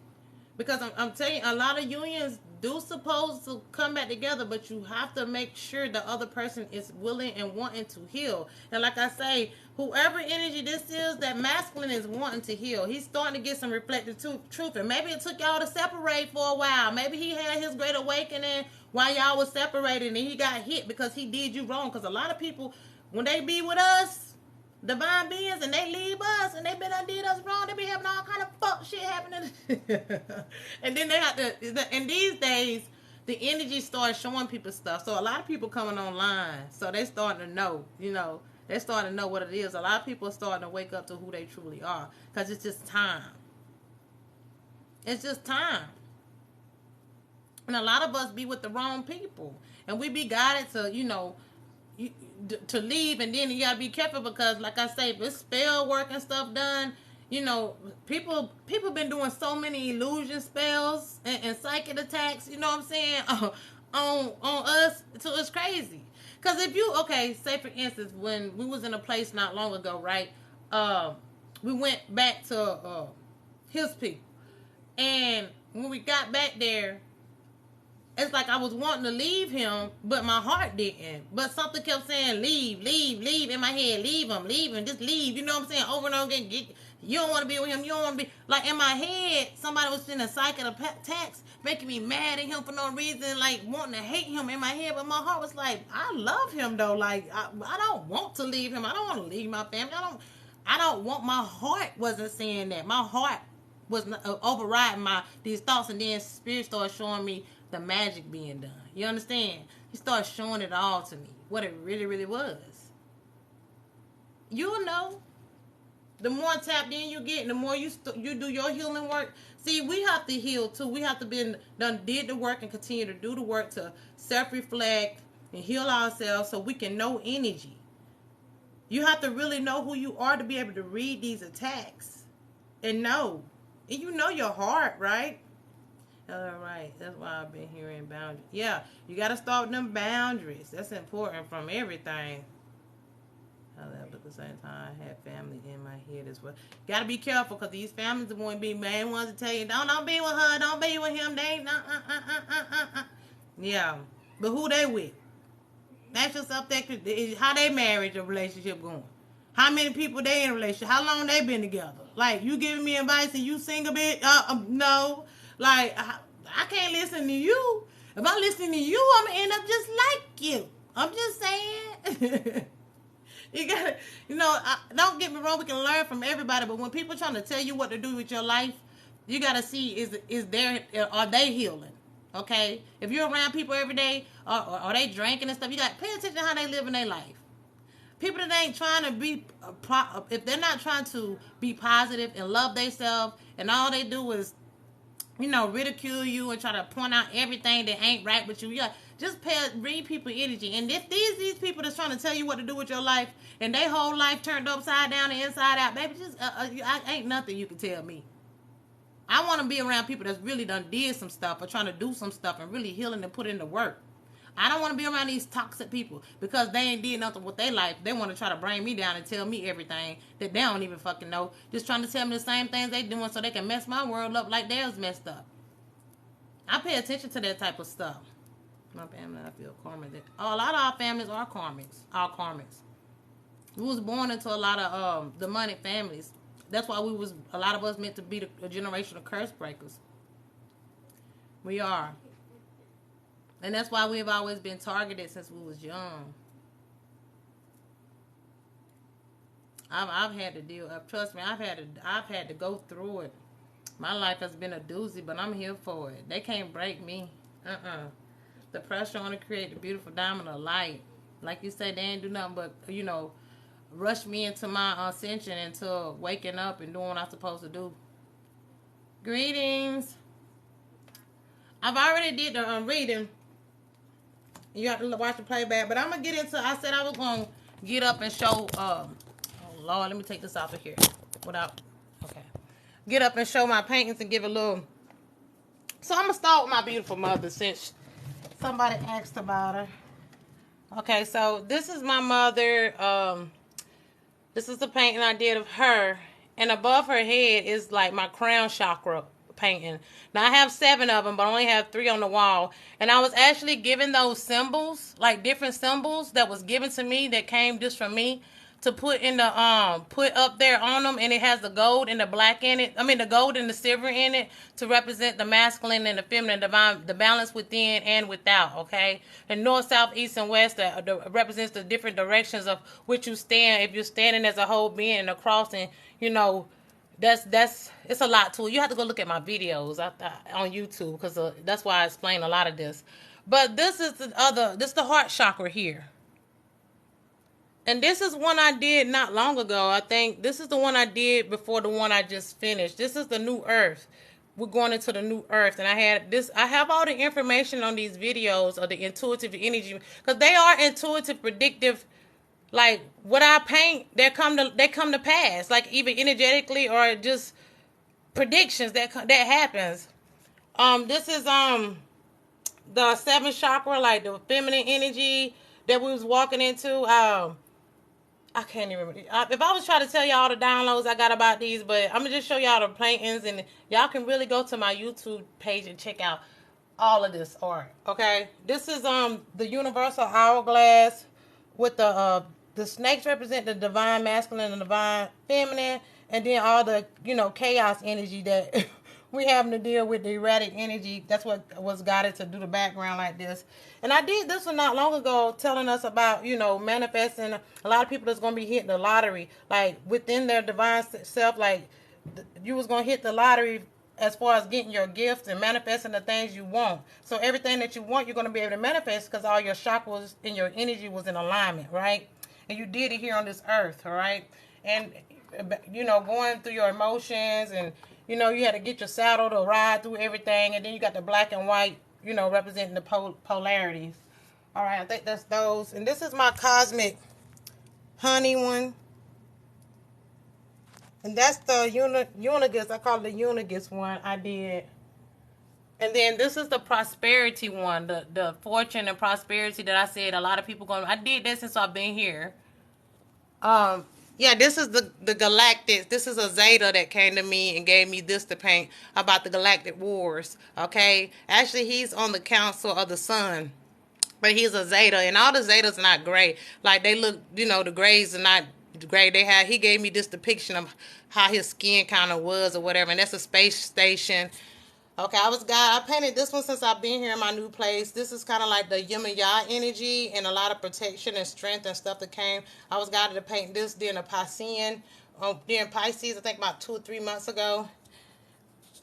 Because I'm telling you, a lot of unions do supposed to come back together, but you have to make sure the other person is willing and wanting to heal. And like I say, whoever energy this is, that masculine is wanting to heal. He's starting to get some reflective truth. And maybe it took y'all to separate for a while. Maybe he had his great awakening while y'all was separated and he got hit because he did you wrong. Because a lot of people, when they be with us, divine beings, and they leave us and they been done did us wrong, they be having all kind of fuck shit happening. And then they have to, and these days the energy starts showing people stuff, so a lot of people coming online, so they starting to know, they starting to know what it is. A lot of people are starting to wake up to who they truly are, because it's just time. It's just time. And a lot of us be with the wrong people, and we be guided to, to leave, and then you gotta be careful because, like I say, if it's spell work and stuff done, people been doing so many illusion spells and psychic attacks. You know what I'm saying? On us, so it's crazy. Cause if you say for instance, when we was in a place not long ago, right? We went back to his people, and when we got back there, it's like I was wanting to leave him, but my heart didn't. But something kept saying, leave, leave, leave in my head. Leave him, just leave. You know what I'm saying? Over and over again. You don't want to be with him. You don't want to be. Like in my head, somebody was sending psychic attacks, making me mad at him for no reason, like wanting to hate him in my head. But my heart was like, I love him though. Like, I don't want to leave him. I don't want to leave my family. I don't want, my heart wasn't saying that. My heart was overriding these thoughts, and then spirit started showing me the magic being done. You understand? He started showing it all to me, what it really, really was. You'll know. The more tapped in you get, and the more you do your healing work. See, we have to heal too. We have to did the work and continue to do the work to self-reflect and heal ourselves so we can know energy. You have to really know who you are to be able to read these attacks and know. And you know your heart, right? All right. That's why I've been hearing boundaries. Yeah, you got to start with them boundaries. That's important from everything. However, at the same time, I had family in my head as well. Got to be careful because these families are going to be main ones to tell you, don't be with her, don't be with him. They ain't Yeah, but who they with? Ask yourself that. How they marriage or relationship going? How many people they in a relationship? How long they been together? Like, you giving me advice and you sing a bit? No. Like, I can't listen to you. If I listen to you, I'm gonna end up just like you. I'm just saying. You gotta, don't get me wrong. We can learn from everybody, but when people trying to tell you what to do with your life, you gotta see are they healing? Okay, if you're around people every day, or are they drinking and stuff, you got to pay attention to how they live in their life. People that ain't trying to be, if they're not trying to be positive and love themselves, and all they do is, ridicule you and try to point out everything that ain't right with you. Yeah, just read people energy. And if these people that's trying to tell you what to do with your life, and their whole life turned upside down and inside out, baby, just ain't nothing you can tell me. I want to be around people that's really done did some stuff or trying to do some stuff and really healing and put in the work. I don't want to be around these toxic people because they ain't did nothing with their life. They want to try to bring me down and tell me everything that they don't even fucking know. Just trying to tell me the same things they doing so they can mess my world up like theirs messed up. I pay attention to that type of stuff. My family, I feel karma. A lot of our families are karmics. All karmics. We was born into a lot of demonic families. That's why a lot of us meant to be a generation of curse breakers. We are. And that's why we've always been targeted since we was young. I've had to deal. Trust me, I've had to go through it. My life has been a doozy, but I'm here for it. They can't break me. The pressure on to create the beautiful diamond of light. Like you say, they ain't do nothing but rush me into my ascension, into waking up and doing what I'm supposed to do. Greetings. I've already did the reading. You have to watch the playback, but I'm gonna get into. I said I was gonna get up and show. Oh Lord, let me take this off of here. Okay. Get up and show my paintings and give a little. So I'm gonna start with my beautiful mother since somebody asked about her. Okay, so this is my mother. This is the painting I did of her, and above her head is like my crown chakra painting. Now I have 7 of them, but I only have 3 on the wall. And I was actually given those symbols, like different symbols that was given to me that came just from me, to put in the put up there on them, and it has the gold and the black in it. I mean the gold and the silver in it to represent the masculine and the feminine, divine, the balance within and without. Okay, and north, south, east, and west that represents the different directions of which you stand. If you're standing as a whole being and across, and that's it's a lot to it. You have to go look at my videos on YouTube because that's why I explain a lot of this. But this is the heart chakra here. And this is one I did not long ago. I think this is the one I did before the one I just finished. This is the new earth. We're going into the new earth. And I have all the information on these videos of the intuitive energy. Because they are intuitive, predictive. Like what I paint, they come to pass. Like even energetically or just predictions that happens. This is the 7th chakra, like the feminine energy that we was walking into. I can't even remember. If I was trying to tell y'all the downloads I got about these, but I'm going to just show y'all the paintings, and y'all can really go to my YouTube page and check out all of this art, okay? This is the universal hourglass with the snakes represent the divine masculine and divine feminine, and then all the, chaos energy that we having to deal with, the erratic energy. That's what was guided to do the background like this. And I did this one not long ago, telling us about, manifesting. A lot of people that's going to be hitting the lottery, like within their divine self, like you was going to hit the lottery as far as getting your gifts and manifesting the things you want. So everything that you want, you're going to be able to manifest because all your chakras and your energy was in alignment, right? And you did it here on this earth, all right? And, going through your emotions and, you had to get your saddle to ride through everything. And then you got the black and white, representing the polarities. All right, I think that's those. And this is my cosmic honey one. And that's the Unigus. I call it the Unigus one I did. And then this is the prosperity one, the fortune and prosperity that I said a lot of people going. I did that since I've been here. Um, yeah, this is the galactic. This is a Zeta that came to me and gave me this to paint about the galactic wars. Okay, actually, he's on the council of the sun, but he's a Zeta, and all the Zetas are not gray. Like they look, the grays are not gray. He gave me this depiction of how his skin kind of was or whatever, and that's a space station. Okay, I painted this one since I've been here in my new place. This is kind of like the Yin and Ya energy and a lot of protection and strength and stuff that came. I was guided to paint this during during Pisces, I think about 2 or 3 months ago.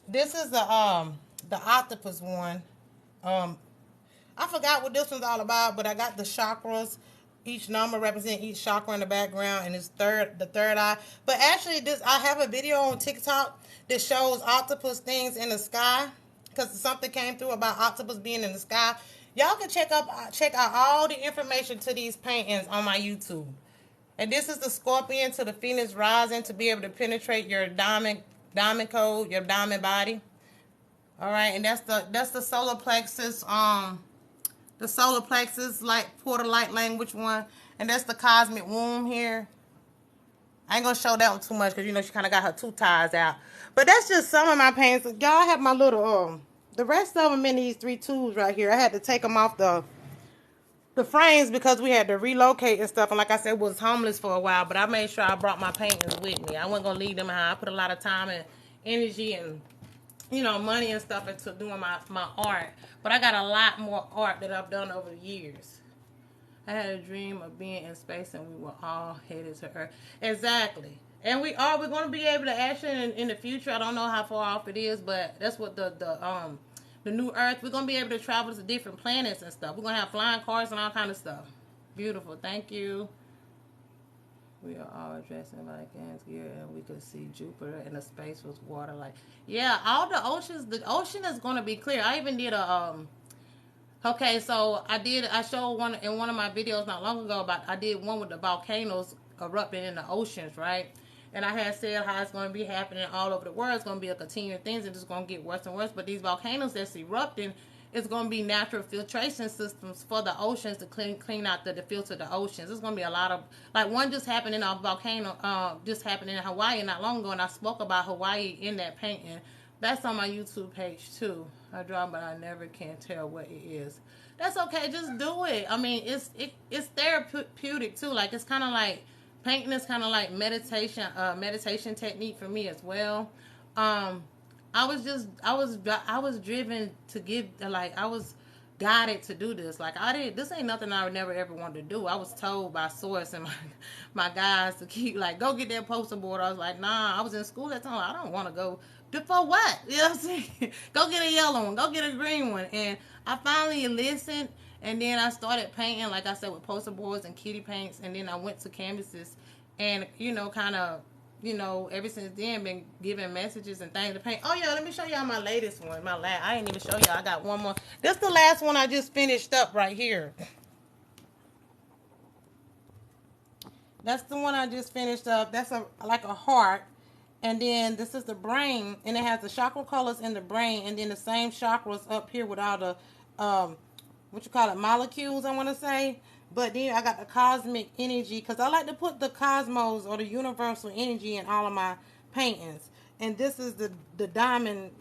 This is the octopus one. Um, I forgot what this one's all about, but I got the chakras. Each number represents each chakra in the background, and it's the third eye. But actually, I have a video on TikTok that shows octopus things in the sky, because something came through about octopus being in the sky. Y'all can check out all the information to these paintings on my YouTube. And this is the scorpion to the Phoenix rising to be able to penetrate your diamond code, your diamond body. All right, and that's the solar plexus. The solar plexus, like portal light language one, and that's the cosmic womb here. I ain't gonna show that one too much because she kind of got her two ties out. But that's just some of my paints. Y'all have my little the rest of them in these 3 tubes right here. I had to take them off the frames because we had to relocate and stuff. And like I said, was homeless for a while, but I made sure I brought my paintings with me. I wasn't gonna leave them behind. I put a lot of time and energy and money and stuff into doing my art. But I got a lot more art that I've done over the years. I had a dream of being in space and we were all headed to Earth. Exactly. And we're going to be able to actually in the future. I don't know how far off it is, but that's what the new Earth. We're going to be able to travel to different planets and stuff. We're going to have flying cars and all kind of stuff. Beautiful. Thank you. We are all dressed in like ants gear, and we could see Jupiter, and the space was water. Like, yeah, all the oceans. The ocean is going to be clear. I even did a Okay, so I showed one in one of my videos not long ago about I did one with the volcanoes erupting in the oceans, right? And I had said how it's going to be happening all over the world. It's going to be a continuing thing, and it's going to get worse and worse. But these volcanoes that's erupting, it's going to be natural filtration systems for the oceans to clean out to filter the oceans. There's going to be a lot of, like one just happened in a volcano, just happened in Hawaii not long ago, and I spoke about Hawaii in that painting. That's on my YouTube page too. I draw, but I never can tell what it is. That's okay. Just do it. I mean, it's therapeutic too. Like it's kind of like painting is kind of like meditation technique for me as well. I was driven to give, like I was guided to do this. Like this ain't nothing I would never ever wanted to do. I was told by source and my guys to keep like, go get that poster board. I was like, nah, I was in school at the time. I don't want to go. For what? You know what I'm saying? Go get a yellow one. Go get a green one. And I finally listened, and then I started painting, like I said, with poster boards and kitty paints, and then I went to canvases and, kind of, ever since then been giving messages and things to paint. Oh, yeah, let me show y'all my latest one. I ain't even show y'all. I got one more. This is the last one I just finished up right here. That's the one I just finished up. That's like a heart. And then this is the brain, and it has the chakra colors in the brain, and then the same chakras up here with all the, molecules, I want to say. But then I got the cosmic energy, because I like to put the cosmos or the universal energy in all of my paintings. And this is the diamond,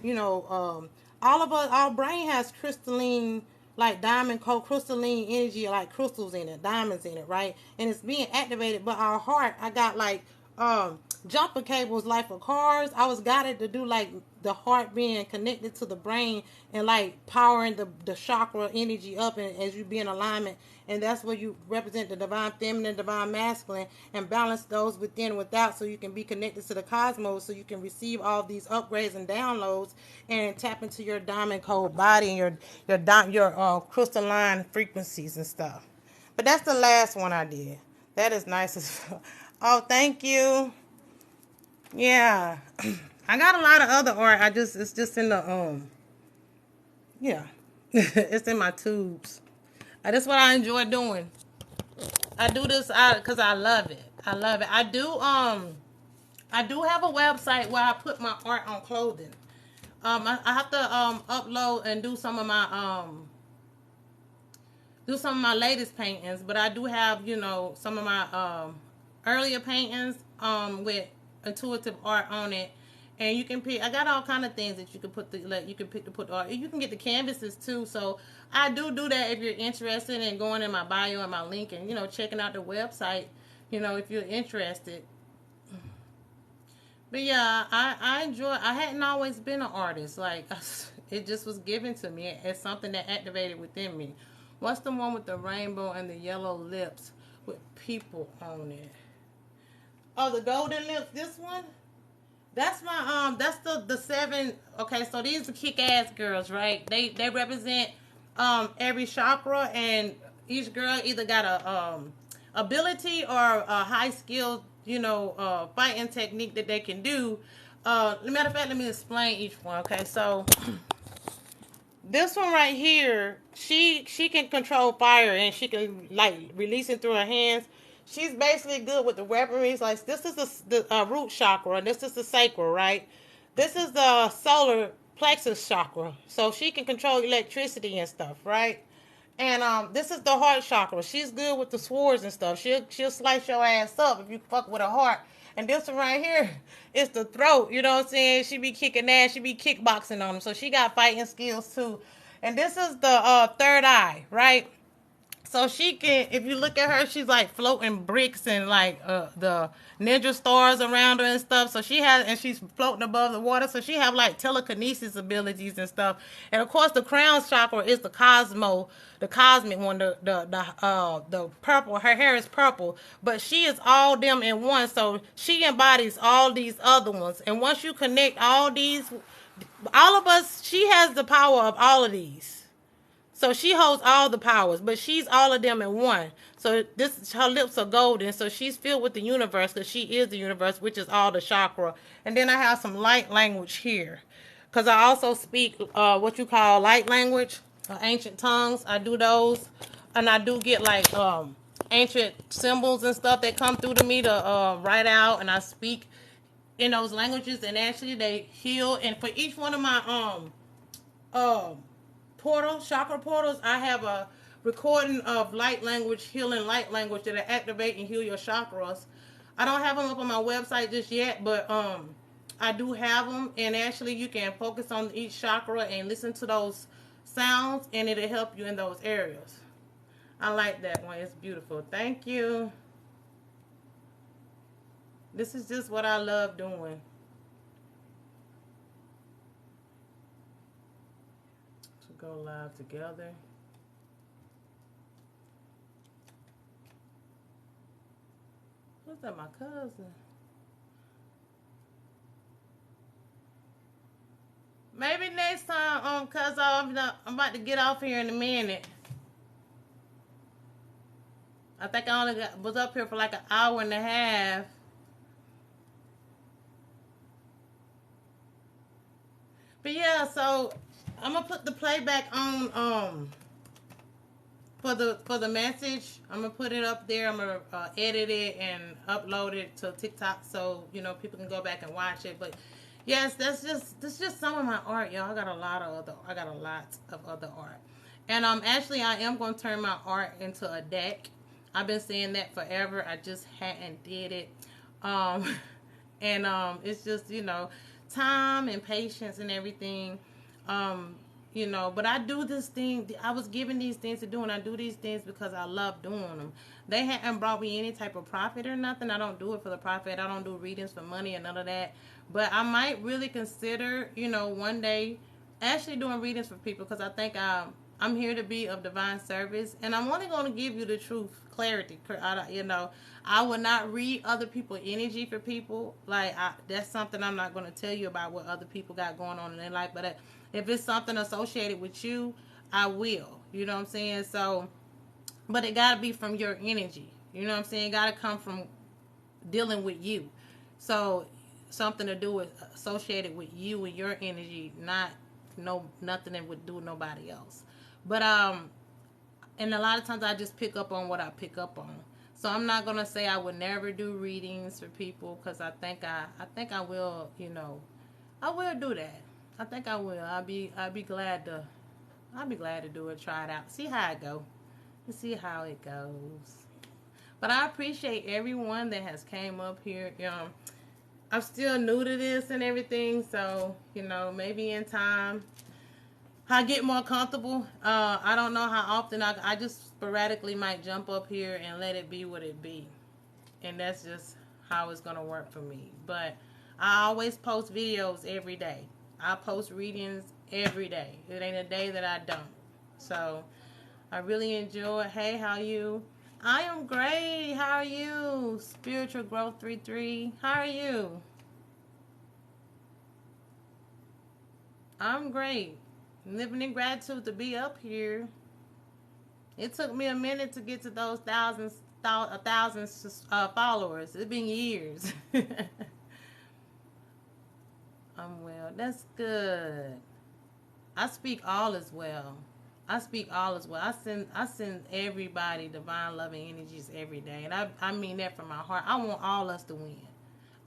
our brain has crystalline, like diamond crystalline energy, like crystals in it, diamonds in it, right? And it's being activated, but our heart, I got like, jumper cables like for cars. I was guided to do like the heart being connected to the brain and like powering the chakra energy up, and as you be in alignment, and that's where you represent the divine feminine, divine masculine, and balance those within and without, so you can be connected to the cosmos, so you can receive all these upgrades and downloads and tap into your diamond code body and your crystalline frequencies and stuff. But that's the last one I did. That is nice as fuck. Oh, thank you. Yeah. I got a lot of other art. It's just in the, yeah. It's in my tubes. That's what I enjoy doing. I do this because I love it. I love it. I do have a website where I put my art on clothing. I have to upload and do some of my latest paintings, but I do have, some of my earlier paintings with intuitive art on it. And you can pick. I got all kind of things that you can put you can pick to put art. You can get the canvases too. So I do that if you're interested in going in my bio and my link and checking out the website. If you're interested. But yeah, I enjoy. I hadn't always been an artist. Like it just was given to me as something that activated within me. What's the one with the rainbow and the yellow lips with people on it? Oh, the golden lips. This one. That's my That's the seven. Okay, so these are kick ass girls, right? They represent every chakra, and each girl either got a ability or a high skill, fighting technique that they can do. Matter of fact, let me explain each one. Okay, so this one right here, she can control fire and she can like release it through her hands. She's basically good with the weaponry. Like this is the root chakra, and this is the sacral, right? This is the solar plexus chakra, so she can control electricity and stuff, right? And this is the heart chakra. She's good with the swords and stuff. She'll slice your ass up if you fuck with her heart. And this one right here is the throat. You know what I'm saying? She be kicking ass. She be kickboxing on them. So she got fighting skills too. And this is the third eye, right? So she can, if you look at her, she's like floating bricks and like the ninja stars around her and stuff. So she has, and she's floating above the water. So she have like telekinesis abilities and stuff. And of course, the crown chakra is the cosmic one, the purple. Her hair is purple, but she is all them in one. So she embodies all these other ones. And once you connect all of us, she has the power of all of these. So she holds all the powers, but she's all of them in one. So her lips are golden. So she's filled with the universe because she is the universe, which is all the chakra. And then I have some light language here, because I also speak what you call light language, ancient tongues. I do those, and I do get like ancient symbols and stuff that come through to me to write out, and I speak in those languages, and actually they heal. And for each one of my chakra portals, I have a recording of light language, healing light language that activate and heal your chakras. I don't have them up on my website just yet, but I do have them, and actually you can focus on each chakra and listen to those sounds, and it'll help you in those areas. I like that one. It's beautiful. Thank you. This is just what I love doing. Go live together. What's that, my cousin? Maybe next time, cause I'm about to get off here in a minute. I think I only was up here for like an hour and a half. But yeah, so I'm gonna put the playback on for the message. I'm gonna put it up there. I'm gonna edit it and upload it to TikTok so people can go back and watch it. But yes, that's just some of my art, y'all. I got a lot of other art, and actually I am gonna turn my art into a deck. I've been saying that forever. I just hadn't did it, and it's just time and patience and everything. But I do this thing. I was given these things to do, and I do these things because I love doing them. They haven't brought me any type of profit or nothing. I don't do it for the profit. I don't do readings for money and none of that. But I might really consider, one day actually doing readings for people, because I think I'm here to be of divine service, and I'm only going to give you the truth, clarity. I would not read other people's energy for people. That's something I'm not going to tell you about what other people got going on in their life. But if it's something associated with you, I will. You know what I'm saying? So, but it got to be from your energy. You know what I'm saying? It got to come from dealing with you. So, something to do with associated with you and your energy, nothing that would do with nobody else. But and a lot of times I just pick up on what I pick up on. So I'm not gonna say I would never do readings for people, because I think I will, I will do that. I think I will. I'll be glad to do it, try it out, see how it go. See how it goes. But I appreciate everyone that has came up here. I'm still new to this and everything, so maybe in time I get more comfortable. I don't know how often I just sporadically might jump up here and let it be what it be, and that's just how it's gonna work for me. But I always post videos every day. I post readings every day. It ain't a day that I don't. So I really enjoy it. Hey, how you? I am great. How are you? Spiritual Growth 33. How are you? I'm great. Living in gratitude to be up here. It took me a minute to get to those thousand followers. It's been years. I'm well. That's good. I speak all as well. I speak all as well. I send everybody divine loving energies every day, and I mean that from my heart. I want all us to win.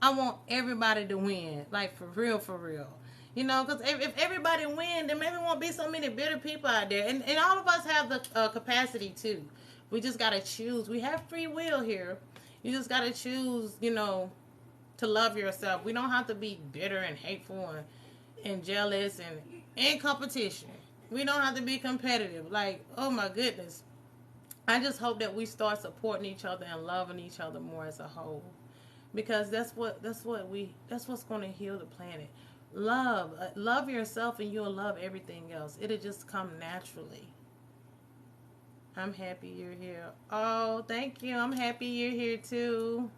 I want everybody to win, like for real, for real. Because if everybody win, then maybe there won't be so many bitter people out there, and all of us have the capacity too. We just gotta choose. We have free will here. You just gotta choose, to love yourself. We don't have to be bitter and hateful and jealous and in competition. We don't have to be competitive. Like, oh my goodness. I just hope that we start supporting each other and loving each other more as a whole. Because that's what's going to heal the planet. Love yourself, and you'll love everything else. It'll just come naturally. I'm happy you're here. Oh, thank you. I'm happy you're here too.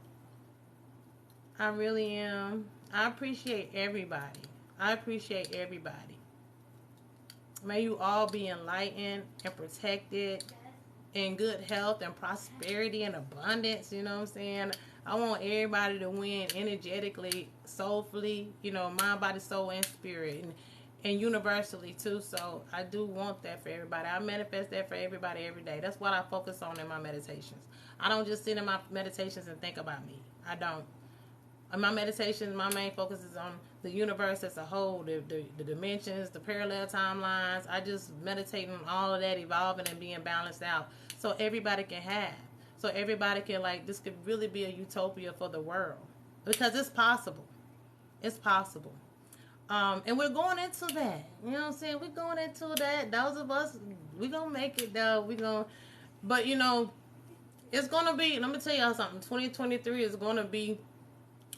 I really am. I appreciate everybody. I appreciate everybody. May you all be enlightened and protected, in good health and prosperity and abundance. You know what I'm saying? I want everybody to win energetically, soulfully, mind, body, soul, and spirit, and universally too. So I do want that for everybody. I manifest that for everybody every day. That's what I focus on in my meditations. I don't just sit in my meditations and think about me. I don't. In my meditations, my main focus is on the universe as a whole, the dimensions, the parallel timelines. I just meditate on all of that evolving and being balanced out, so everybody can have. So everybody can, this could really be a utopia for the world. Because it's possible. It's possible. And we're going into that. You know what I'm saying? We're going into that. Those of us, we're going to make it, though. But, it's going to be, let me tell y'all something. 2023 is going to be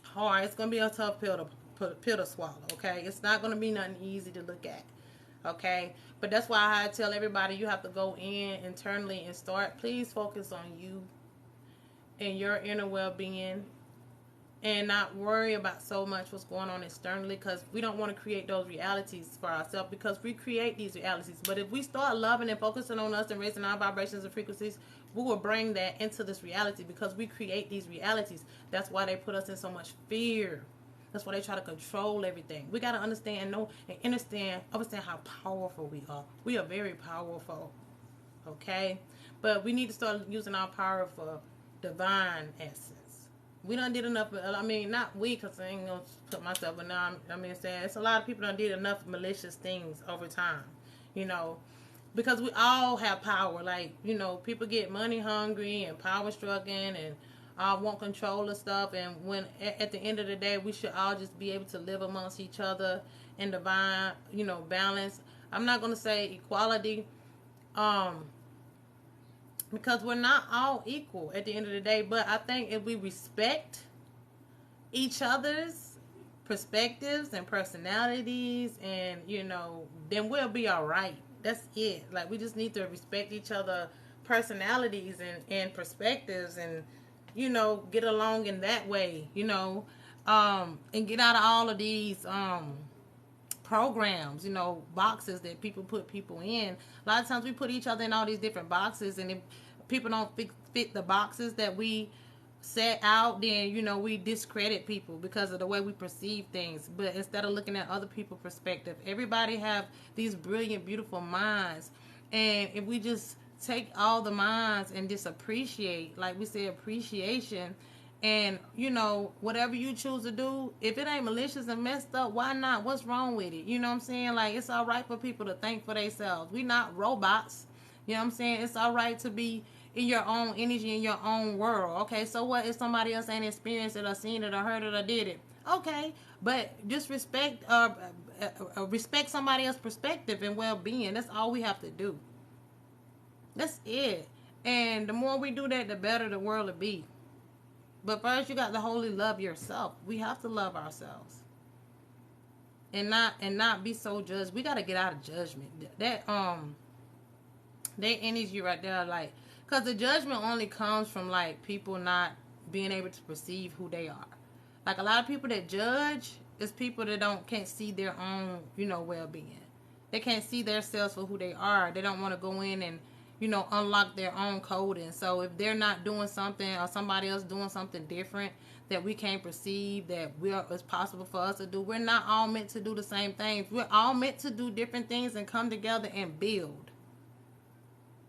hard. It's going to be a tough pill to swallow, okay? It's not going to be nothing easy to look at, okay? But that's why I tell everybody, you have to go in internally and please focus on you and your inner well-being, and not worry about so much what's going on externally, because we don't want to create those realities for ourselves, because we create these realities. But if we start loving and focusing on us and raising our vibrations and frequencies, we will bring that into this reality, because we create these realities. That's why they put us in so much fear. That's why they try to control everything. We got to understand and understand how powerful we are. We are very powerful, okay? But we need to start using our power for divine essence. We done did enough. I mean, not we, because I ain't going to put myself, but now saying it's a lot of people done did enough malicious things over time, because we all have power. People get money hungry and power struggling and want control of stuff. And when at the end of the day, we should all just be able to live amongst each other in divine, balance. I'm not going to say equality, because we're not all equal at the end of the day. But I think if we respect each other's perspectives and personalities, and then we'll be all right. That's it. We just need to respect each other personalities and perspectives, and get along in that way, and get out of all of these programs, boxes that people put people in. A lot of times we put each other in all these different boxes, and if people don't fit the boxes that we set out, then we discredit people because of the way we perceive things. But instead of looking at other people's perspective, everybody have these brilliant, beautiful minds, and if we just take all the minds and just appreciate, like we said, appreciation. And whatever you choose to do, if it ain't malicious and messed up, why not? What's wrong with it? You know what I'm saying? Like, it's all right for people to think for themselves. We not robots. You know what I'm saying? It's all right to be in your own energy, in your own world. Okay, so what if somebody else ain't experienced it or seen it or heard it or did it? Okay, but just respect somebody else's perspective and well-being. That's all we have to do. That's it. And the more we do that, the better the world will be. But first, you got to wholly love yourself. We have to love ourselves, and not be so judged. We got to get out of judgment. That energy right there, like, because the judgment only comes from like people not being able to perceive who they are. Like, a lot of people that judge is people that can't see their own well-being. They can't see themselves for who they are. They don't want to go in and unlock their own code. And so if they're not doing something or somebody else doing something different that we can't perceive that it's possible for us to do, we're not all meant to do the same things. We're all meant to do different things and come together and build.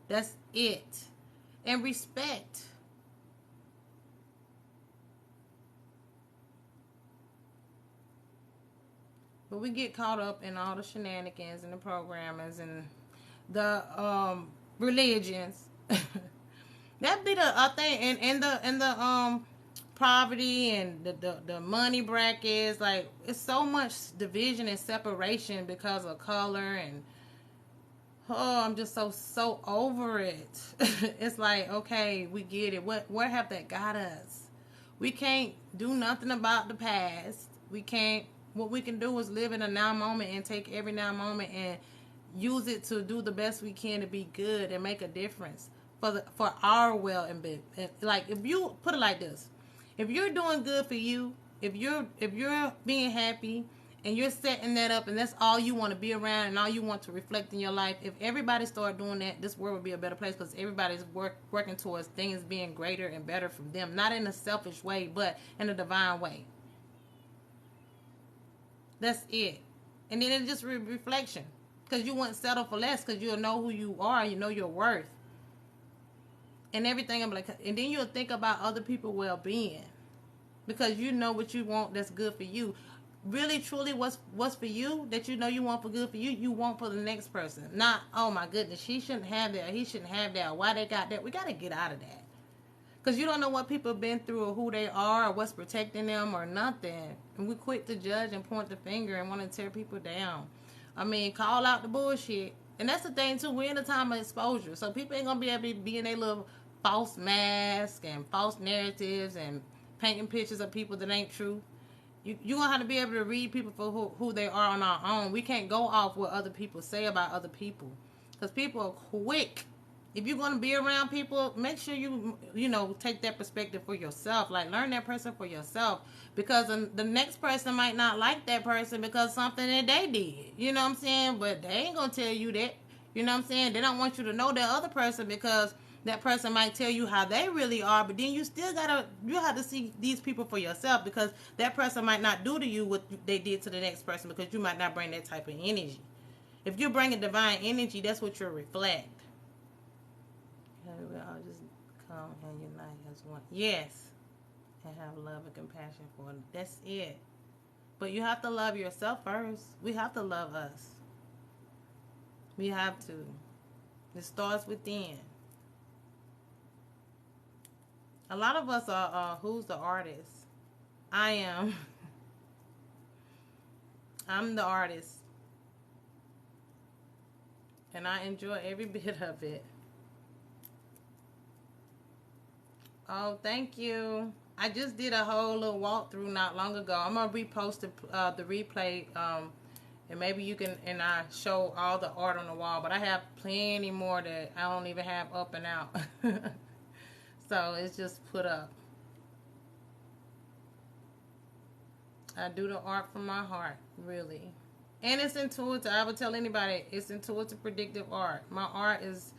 That's it. And respect. But we get caught up in all the shenanigans and the programmers and the religions. That be the thing, and the poverty and the money brackets. Like, it's so much division and separation because of color, and I'm just so over it. It's like, okay, we get it. Where have that got us? We can't do nothing about the past. We can't. What we can do is live in a now moment and take every now moment and use it to do the best we can to be good and make a difference for our well and be. Like, if you put it like this, if you're doing good for you, if you're being happy and you're setting that up and that's all you want to be around and all you want to reflect in your life, if everybody started doing that, this world would be a better place, because everybody's working towards things being greater and better for them, not in a selfish way but in a divine way. That's it. And then it's just reflection. Because you won't settle for less, because you'll know who you are, you know your worth. And everything. And then you'll think about other people's well-being. Because you know what you want that's good for you. Really, truly, what's for you, that you know you want for good for you, you want for the next person. Not, oh my goodness, she shouldn't have that, he shouldn't have that, why they got that. We got to get out of that. Because you don't know what people have been through or who they are or what's protecting them or nothing. And we quick to judge and point the finger and want to tear people down. I mean, call out the bullshit. And that's the thing, too. We're in a time of exposure. So people ain't going to be able to be in their little false mask and false narratives and painting pictures of people that ain't true. You're going to have to be able to read people for who they are on our own. We can't go off what other people say about other people. Because people are quick. If you're going to be around people, make sure you take that perspective for yourself. Like, learn that person for yourself. Because the next person might not like that person because something that they did. You know what I'm saying? But they ain't going to tell you that. You know what I'm saying? They don't want you to know that other person, because that person might tell you how they really are. But then you have to see these people for yourself, because that person might not do to you what they did to the next person, because you might not bring that type of energy. If you're bringing divine energy, that's what you'll reflect. We all just come and unite as one. Yes. And have love and compassion for them. That's it. But you have to love yourself first. We have to love us. We have to. It starts within. A lot of us are, who's the artist? I am. I'm the artist. And I enjoy every bit of it. Oh, thank you. I just did a whole little walkthrough not long ago. I'm going to repost the replay, and maybe you can, and I show all the art on the wall. But I have plenty more that I don't even have up and out. So it's just put up. I do the art from my heart, really. And it's intuitive. I would tell anybody, it's intuitive, predictive art. My art is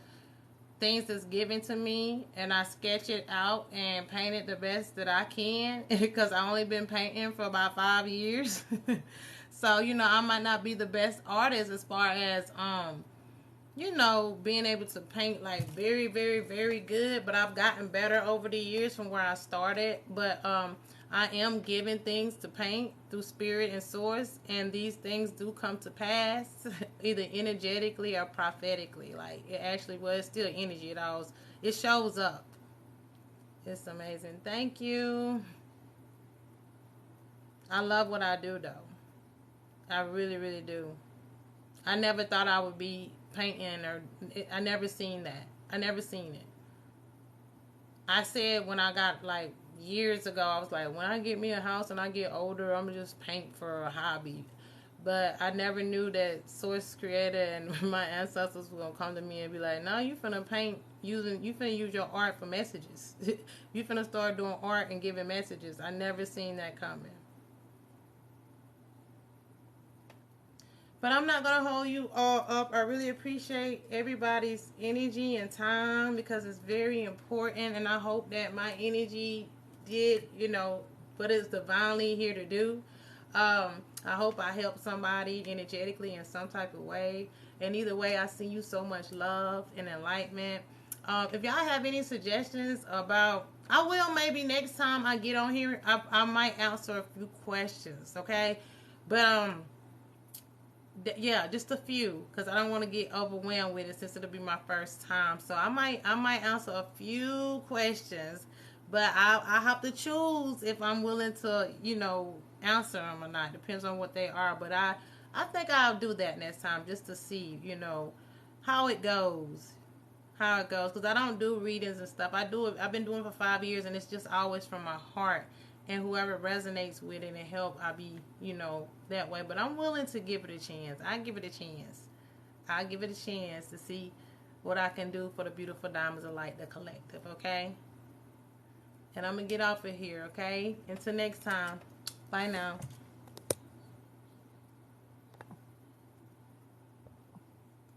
things that's given to me, and I sketch it out and paint it the best that I can, because I only been painting for about 5 years. So I might not be the best artist as far as you know, being able to paint like very, very, very good. But I've gotten better over the years from where I started. But I am given things to paint through spirit and source, and these things do come to pass, either energetically or prophetically. Like it actually was still energy. It shows up. It's amazing. Thank you. I love what I do though. I really, really do. I never thought I would be painting, or I never seen that. I never seen it. I said when I got like years ago, I was like, when I get me a house and I get older, I'm gonna just paint for a hobby. But I never knew that Source Creator and my ancestors were gonna come to me and be like, "No, you finna paint you finna use your art for messages. You finna start doing art and giving messages." I never seen that coming. But I'm not going to hold you all up. I really appreciate everybody's energy and time because it's very important. And I hope that my energy did, you know, what it's divinely here to do. I hope I help somebody energetically in some type of way. And either way, I send you so much love and enlightenment. If y'all have any suggestions about, I will maybe next time I get on here, I might answer a few questions, okay? But, yeah, just a few because I don't want to get overwhelmed with it since it'll be my first time. So I might answer a few questions, but I have to choose if I'm willing to, you know, answer them or not. Depends on what they are. But I think I'll do that next time just to see, you know, how it goes. How it goes, because I don't do readings and stuff. I do it. I've been doing it for 5 years, and it's just always from my heart. And whoever resonates with it and help, I'll be, you know, that way. But I'm willing to give it a chance. I give it a chance. I give it a chance to see what I can do for the beautiful diamonds of light, the collective. Okay. And I'm gonna get off of here. Okay. Until next time. Bye now.